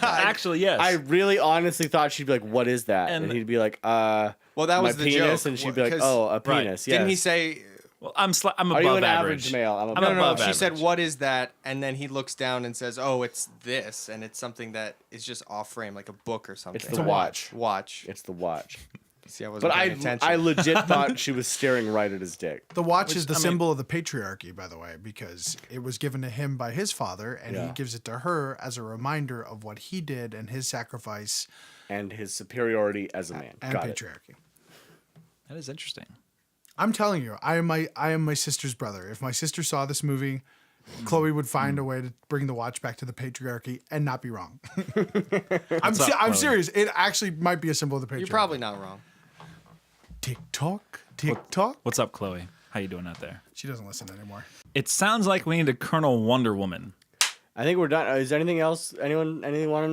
Actually, yes. I really honestly thought she'd be like, "What is that?" And, And- he'd be like, Well, that my was the penis," joke. and she'd be like, 'cause- "Oh, a Right. penis." Didn't he yes. say? Well, I'm Are above you an average. average male? I'm I'm above No, above she average. said, "What is that?" And then he looks down and says, "Oh, it's this," and it's something that is just off frame, like a book or something. It's the watch. Watch. It's the watch. See, I wasn't But paying attention. I legit thought she was staring right at his dick. The watch is the I mean- symbol of the patriarchy, by the way, because it was given to him by his father, and he Yeah. gives it to her as a reminder of what he did and his sacrifice And his superiority as a man. and Got it. patriarchy. That is interesting. I'm telling you, I am my sister's brother. If my sister saw this movie, Chloe would find a way to bring the watch back to the patriarchy and not be wrong. I'm Chloe? serious. It actually might be a symbol of the patriarchy. You're probably not wrong. TikTok, TikTok. What's up, Chloe? How you doing out there? She doesn't listen anymore. It sounds like we need a Colonel Wonder Woman. I think we're done. Is there anything else? Anyone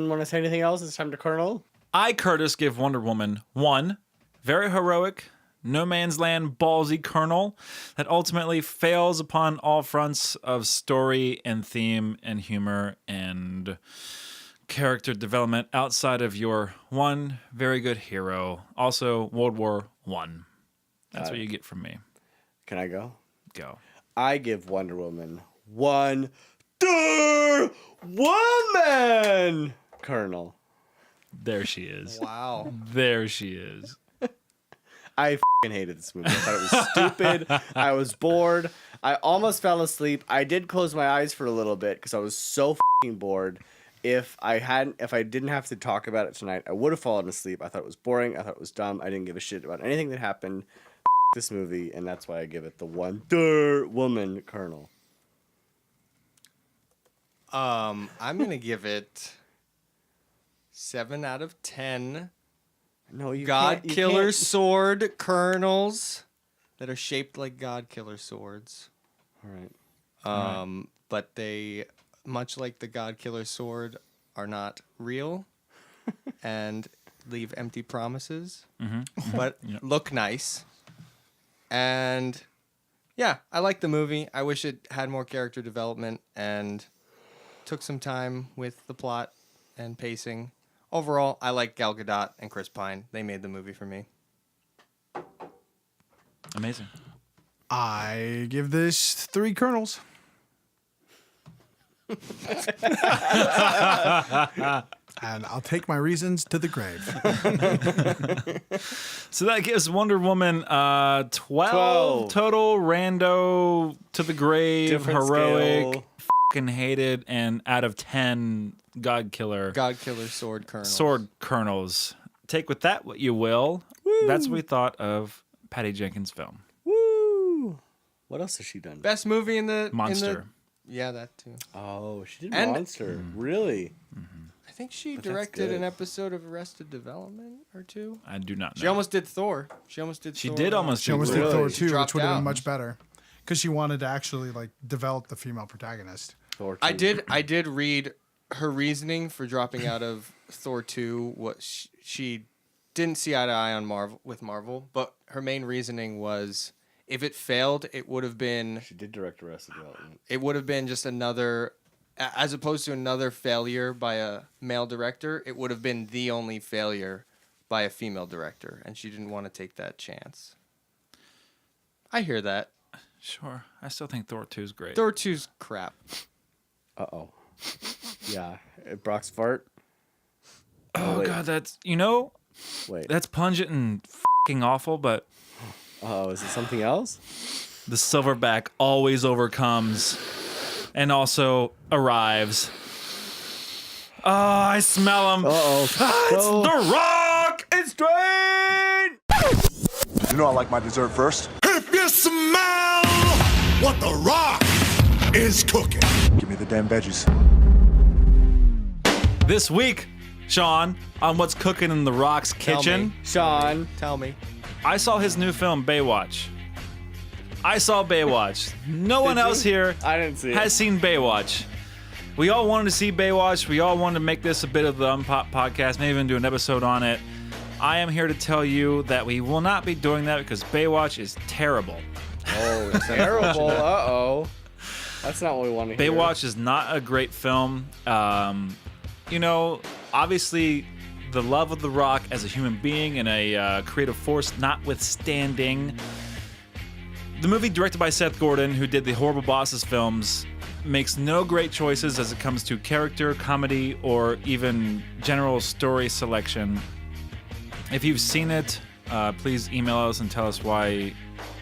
want to say anything else? It's time to Colonel. I, Curtis, give Wonder Woman 1, very heroic, no man's land, ballsy colonel that ultimately fails upon all fronts of story and theme and humor and character development outside of your one very good hero. Also, World War One. That's what you get from me. Can I go? Go. I give Wonder Woman Wonder Woman Colonel. There she is. Wow. There she is. I f***ing hated this movie. I thought it was stupid. I was bored. I almost fell asleep. I did close my eyes for a little bit because I was so f***ing bored. If I didn't have to talk about it tonight, I would have fallen asleep. I thought it was boring. I thought it was dumb. I didn't give a shit about anything that happened. This movie, and that's why I give it the Wonder Woman Colonel. I'm gonna give it 7 out of 10. No, you God can't- you Killer can't- sword kernels that are shaped like God Killer swords. All right. But they, much like the God Killer sword, are not real and leave empty promises, but look nice. And yeah, I like the movie. I wish it had more character development and took some time with the plot. and pacing. Overall, I like Gal Gadot and Chris Pine. They made the movie for me. Amazing. I give this 3 kernels. And I'll take my reasons to the grave. So that gives Wonder Woman 12 total rando to the grave, Different heroic, scale. fucking hated, and out of 10 God Killer. God Killer Sword Colonel. Sword Colonels. Take with that what you will. Woo. That's what we thought of Patty Jenkins' film. Woo! What else has she done? Best movie in the Monster. Yeah, that too. Oh, she did And- Monster. Really? I think she But that's directed good. an episode of Arrested Development or 2. I do not know. She almost did Thor. She did almost She do almost Thor. did Thor Really? 2, Dropped which would have out. been much better. Because she wanted to actually like develop the female protagonist. Thor I 2. did read her reasoning for dropping out of Thor 2. What she didn't see eye to eye on Marvel, but her main reasoning was if it failed, it would have been She did direct Arrested Development. it would have been just another, as opposed to another failure by a male director, it would have been the only failure by a female director, and she didn't want to take that chance. I hear that. Sure. I still think Thor 2 is great. Thor 2's crap. Uh-oh. Yeah. Brock's fart. Oh, wait. God, that's, Wait. that's pungent and fucking awful, but Oh, is it something else? the silverback always overcomes and also arrives. Oh, I smell him. Uh-oh. It's The Rock! It's Dwayne! You know I like my dessert first. If you smell what the Rock is cooking. Give me the damn veggies. This week, Sean, on What's Cooking in The Rock's Kitchen, Sean. Tell me. I saw his new film, Baywatch. I saw Baywatch. No one else here I didn't see it. has seen Baywatch. We all wanted to see Baywatch. We all wanted to make this a bit of the UnPOP podcast, maybe even do an episode on it. I am here to tell you that we will not be doing that because Baywatch is terrible. Oh, terrible. Uh-oh. That's not what we want to hear. Baywatch is not a great film. Obviously, the love of The Rock as a human being and a creative force notwithstanding, the movie directed by Seth Gordon, who did the Horrible Bosses films, makes no great choices as it comes to character, comedy, or even general story selection. If you've seen it, please email us and tell us why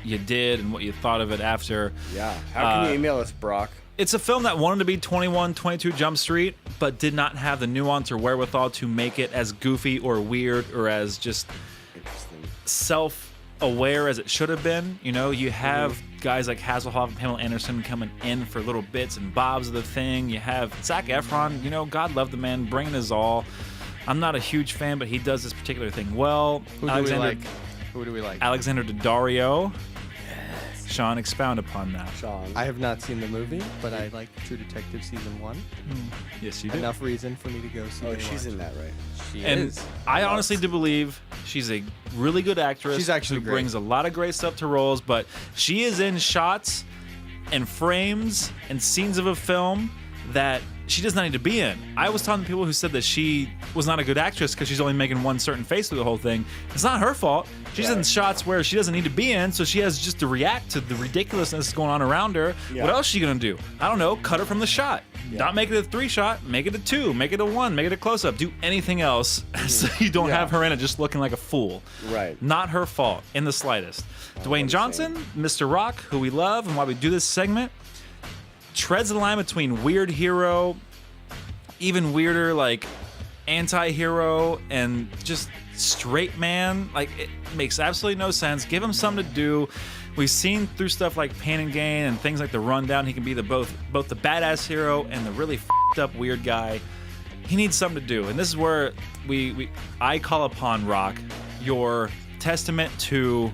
you did and what you thought of it after. Yeah. How can you email us, Brock? It's a film that wanted to be 21, 22 Jump Street, but did not have the nuance or wherewithal to make it as goofy or weird or as just Interesting. self-aware as it should have been. You have guys like Hasselhoff and Pamela Anderson coming in for little bits and bobs of the thing. You have Zac Efron, God love the man, bringing his all. I'm not a huge fan, but he does this particular thing well. Who do we like? Alexander Daddario. Sean, expound upon that. Sean. I have not seen the movie, but I like True Detective Season 1. Yes, you do. Enough reason for me to go see Oh, Baywatch. she's in that, right? She And is. I honestly do believe she's a really good actress. She's actually who great. brings a lot of great stuff to roles, but she is in shots and frames and scenes of a film that she does not need to be in. I was talking to people who said that she was not a good actress because she's only making one certain face through the whole thing. It's not her fault. She's in shots where she doesn't need to be in, so she has just to react to the ridiculousness going on around her. Yeah. What else is she gonna do? I don't know. Cut her from the shot. Not make it a 3-shot. Make it a 2. Make it a 1. Make it a close-up. Do anything else so you don't have her in it just looking like a fool. Right. Not her fault in the slightest. Dwayne Johnson, Mr. Rock, who we love and why we do this segment, treads the line between weird hero, even weirder like anti-hero, and just straight man. Like, it makes absolutely no sense. Give him something to do. We've seen through stuff like Pain and Gain and things like The Rundown, he can be both the badass hero and the really f***ed up weird guy. He needs something to do, and this is where I call upon Rock, your testament to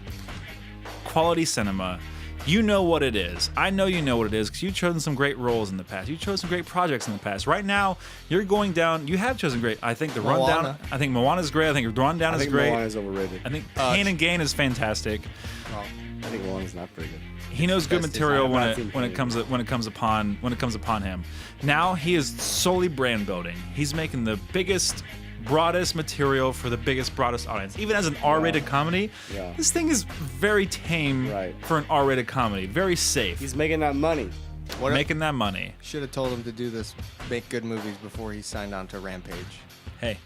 quality cinema, You know what it is. I know you know what it is because you've chosen some great roles in the past. You've chosen some great projects in the past. Right now, you're going down. You have chosen great. I think the Rundown. I think Moana's great. I think Rundown is great. Moana's overrated. I think Pain and Gain is fantastic. Well, I think Moana's not pretty good. He knows good material when it comes upon him. Now he is solely brand building. He's making the biggest, broadest material for the biggest, broadest audience. Even as an R-rated comedy, this thing is very tame for an R-rated comedy. Very safe. He's making that money. Making that money. Should have told him to do this, make good movies before he signed on to Rampage. Hey.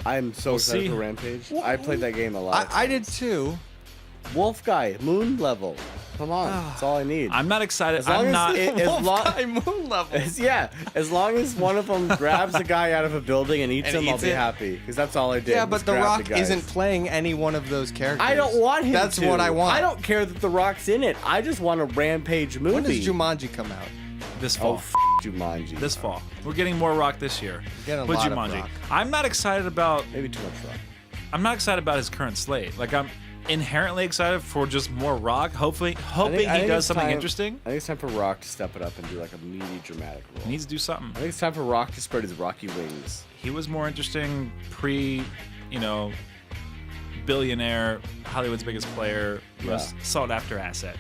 I'm so excited for Rampage. I played that game a lot. I did too. Wolf guy, moon level. Come on, that's all I need. I'm not excited. As long moon level. Yeah, as long as one of them grabs a guy out of a building and eats him, I'll be happy. Because that's all I did. Yeah, but The Rock isn't playing any one of those characters. I don't want him That's to. what I want. I don't care that The Rock's in it. I just want a Rampage movie. When does Jumanji come out? This fall. Jumanji. This fall. We're getting more Rock this year. Getting a with lot Jumanji. of Rock. I'm not excited about. Maybe too much Rock. I'm not excited about his current slate. Like I'm inherently excited for just more Rock. Hoping he does something interesting. I think it's time for Rock to step it up and do like a meaty, dramatic role. He needs to do something. I think it's time for Rock to spread his rocky wings. He was more interesting billionaire, Hollywood's biggest player, most sought after asset.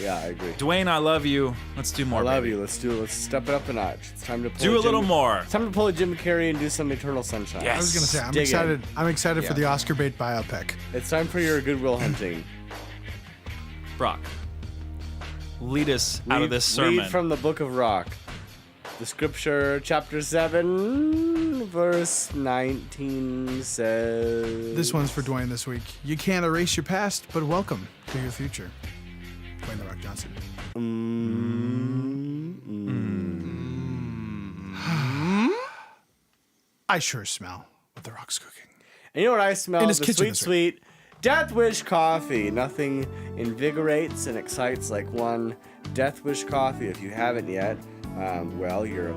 Yeah, I agree. Dwayne, I love you. Let's do more. I love baby. you. Let's step it up a notch. It's time to do a little more. It's time to pull a Jim Carrey and do some Eternal Sunshine. Yes. I was gonna say I'm excited for the Oscar bait biopic. It's time for your Goodwill Hunting. Brock, lead us out of this sermon. Read from the Book of Rock. The scripture, chapter 7, verse 19 says... This one's for Dwayne this week. You can't erase your past, but welcome to your future. Dwayne The Rock Johnson. I sure smell what The Rock's cooking. And you know what I smell? In his The kitchen sweet Death Wish coffee. Nothing invigorates and excites like one Death Wish coffee. If you haven't yet, well, you're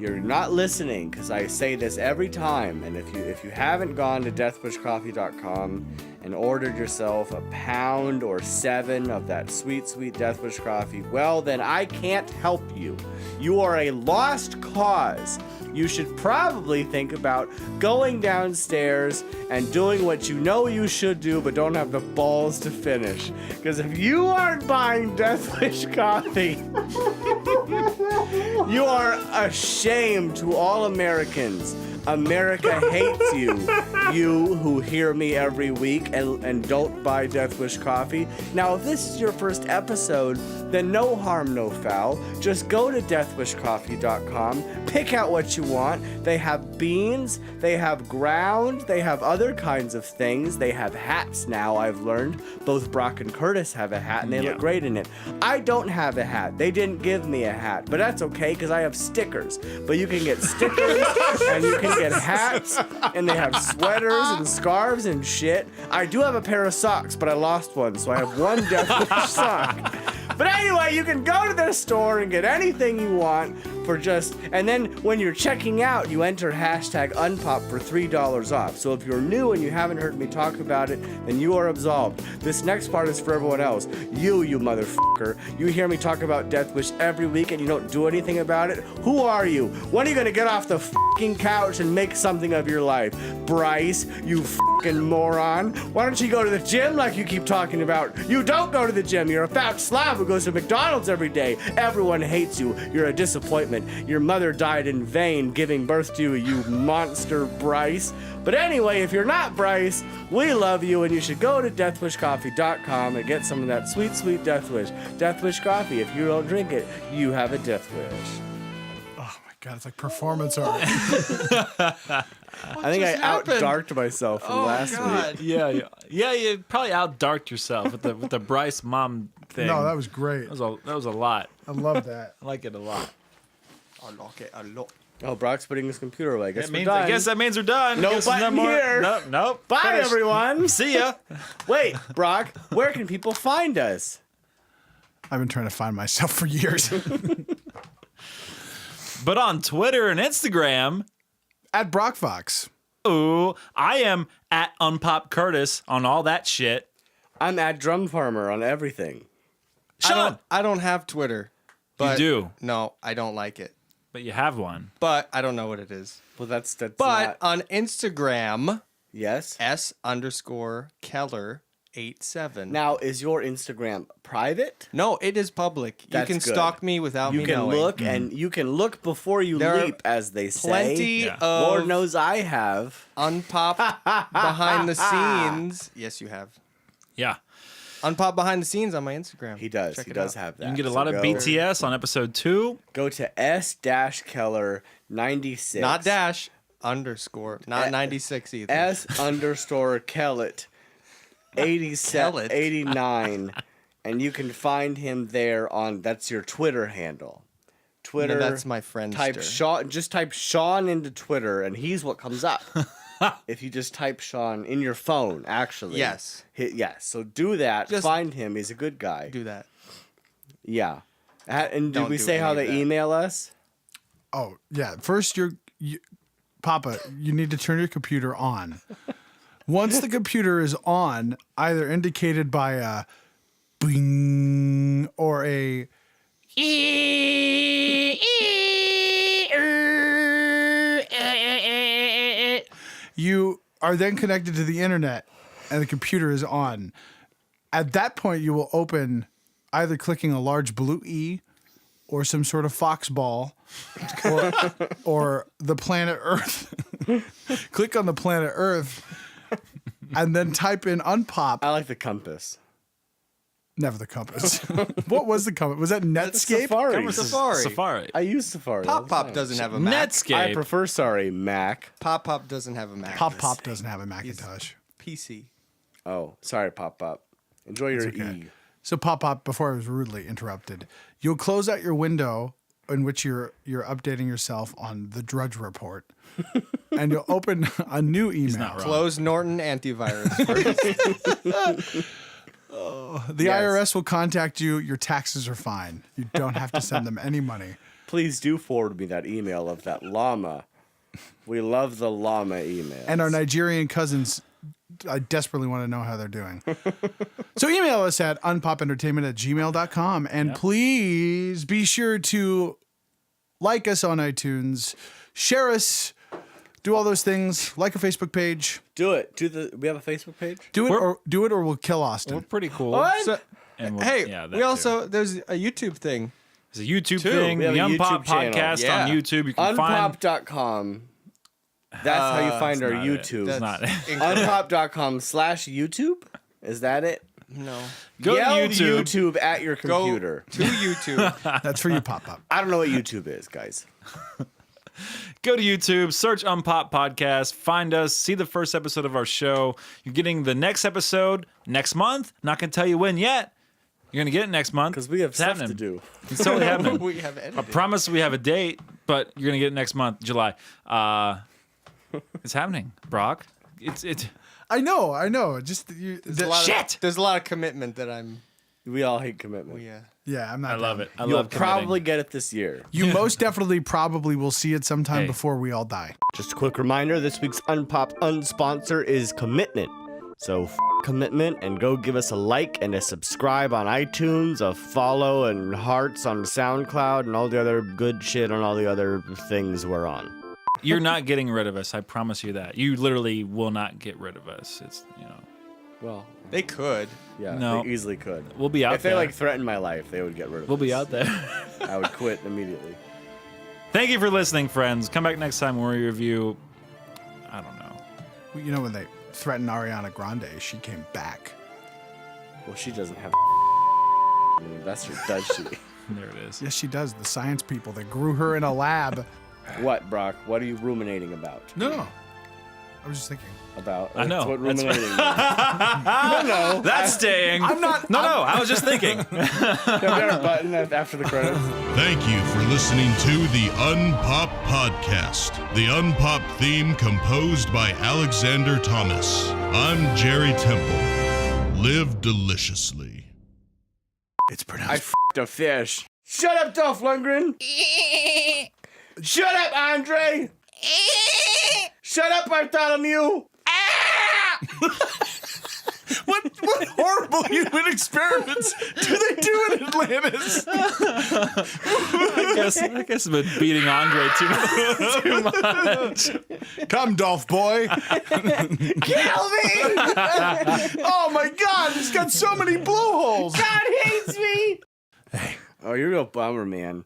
not listening, because I say this every time. And if you haven't gone to deathwishcoffee.com and ordered yourself a pound or 7 of that sweet Death Wish coffee, well, then I can't help you. You are a lost cause. You should probably think about going downstairs and doing what you know you should do but don't have the balls to finish. Because if you aren't buying Death Wish coffee, you are a shame to all Americans. America hates you. You who hear me every week and don't buy Death Wish coffee. Now, if this is your first episode, then no harm, no foul. Just go to deathwishcoffee.com, pick out what you want. They have beans, they have ground, they have other kinds of things. They have hats now, I've learned. Both Brock and Curtis have a hat, and they look great in it. I don't have a hat. They didn't give me a hat, but that's okay, because I have stickers. But you can get stickers, and you can get hats, and they have sweaters and scarves and shit. I do have a pair of socks, but I lost one, so I have one Death Wish sock. But anyway, you can go to their store and get anything you want for just, and then when you're checking out, you enter hashtag UnPOP for $3 off. So if you're new and you haven't heard me talk about it, then you are absolved. This next part is for everyone else. You motherfucker. You hear me talk about Death Wish every week and you don't do anything about it? Who are you? When are you gonna get off the fucking couch and make something of your life? Bryce, you fucking moron. Why don't you go to the gym like you keep talking about? You don't go to the gym. You're a fat slob who goes to McDonald's every day. Everyone hates you. You're a disappointment. Your mother died in vain giving birth to you, you monster, Bryce. But anyway, if you're not Bryce, we love you, and you should go to deathwishcoffee.com and get some of that sweet Death Wish. Death Wish coffee. If you don't drink it, you have a death wish. Oh my God, it's like performance art. I think I out-darked myself from last week. Yeah, you probably out-darked yourself with the Bryce mom thing. No, that was great. That was a lot. I love that. I like it a lot. I like it a lot. Oh, Brock's putting his computer away. I guess I guess that means we're done. No button here. Nope. Bye, Finished. everyone. See ya. Wait, Brock, where can people find us? I've been trying to find myself for years. But on Twitter and Instagram, at BrockFox. Ooh, I am at UnPOP Curtis on all that shit. I'm at Drum Farmer on everything. Sean, I don't have Twitter. But do. No, I don't like it. but you have one. But I don't know what it is. Well, that's But not... on Instagram, Yes? S_Keller87. Now, is your Instagram private? No, it is public. That's you can good. stalk me without You me can knowing. look, and you can look before you There are leap, as they say. Plenty of Lord knows I have. UnPOP behind the scenes. Yes, you have. Yeah. UnPOP behind the scenes on my Instagram. He does. Check He it does out. have that. You can get a So lot of go- BTS on episode 2. Go to S-Keller96. Not dash, underscore. Not 96 either. S_Kellet 87 89, and you can find him there on. That's your Twitter handle. Twitter. No, that's my friendster. Type Sean. Just type Sean into Twitter, and he's what comes up. If you just type Sean in your phone, actually. Yes. Yes. So do that. Just find him. He's a good guy. Do that. Yeah. And did Don't we do say any how of they that. email us? Oh, yeah. First, Papa, you need to turn your computer on. Once the computer is on, either indicated by a bing or a you are then connected to the internet and the computer is on. At that point, you will open either clicking a large blue E or some sort of foxball or the planet Earth. Click on the planet Earth and then type in UnPOP. I like the compass. Never the compass. What was the compass? Was that Netscape? Safari. I use Safari. all the Pop time. doesn't have a Mac. Netscape. I prefer, Mac. Pop doesn't have a Mac. Pop doesn't have a Macintosh. PC. Oh, sorry, Pop. Enjoy your okay. E. So Pop, before I was rudely interrupted, you'll close out your window in which you're updating yourself on the Drudge Report, and you'll open a new email. not wrong. Close Norton antivirus first. The IRS will contact you. Your taxes are fine. You don't have to send them any money. Please do forward me that email of that llama. We love the llama email. And our Nigerian cousins, I desperately want to know how they're doing. So email us at unpopentertainment@gmail.com. And please be sure to like us on iTunes, share us, do all those things, like our Facebook page. Do it. We have a Facebook page? Do it or we'll kill Austin. We're pretty cool. What? So, And hey, yeah, that we too. also, there's a YouTube thing. There's a YouTube Too. thing. We The have a UnPOP YouTube channel. podcast Yeah. on YouTube. You can find. Unpop.com. That's how you find our not it. YouTube. It's not. Unpop.com/YouTube. Is that it? No. Go Yell to YouTube. YouTube at your computer. Go to YouTube. That's for you, Pop. I don't know what YouTube is, guys. Go to YouTube, search UnPOP Podcast, find us, see the first episode of our show. You're getting the next episode next month. Not going to tell you when yet. You're going to get it next month. Because we have It's stuff happening. to do. It's totally happening. We have I edited. promise we have a date, but you're going to get it next month, July. It's happening, Brock. It's I know. Just There's a lot of- there's a lot of commitment that I'm. We all hate commitment. yeah, I'm not. I love down. it. I You'll love committing. probably get it this year. You most definitely probably will see it sometime Hey. before we all die. Just a quick reminder, this week's Unpop unsponsor is Commitment. So Commitment and go give us a like and a subscribe on iTunes, a follow and hearts on SoundCloud and all the other good shit on all the other things we're on. You're not getting rid of us. I promise you that. You literally will not get rid of us. It's, Well, They could. yeah, No. they easily could. we'll be out If they there. like threatened my life, they would get rid of We'll be us. out there. I would quit immediately. Thank you for listening, friends. Come back next time when we review. I don't know. You know, when they threatened Ariana Grande, she came back. Well, she doesn't have an investor, does she? There it is. Yes, she does. The science people that grew her in a lab. What, Brock? What are you ruminating about? No. I was just thinking. About? I know. That's what That's ruminating means. No. That's staying. I'm not. No, I was just thinking. Is there a button after the credits? Thank you for listening to the UnPOP Podcast, the UnPOP theme composed by Alexander Thomas. I'm Jerry Temple. Live deliciously. It's I pronounced. f***ed a fish. Shut up, Dolph Lundgren. Shut up, Andre. Shut up, Bartholomew. What horrible human experiments do they do in Atlantis? I guess I've been beating Andre too much. Come, Dolph boy. Kill me! Oh my God, he's got so many blowholes. God hates me! Oh, you're a real bummer, man.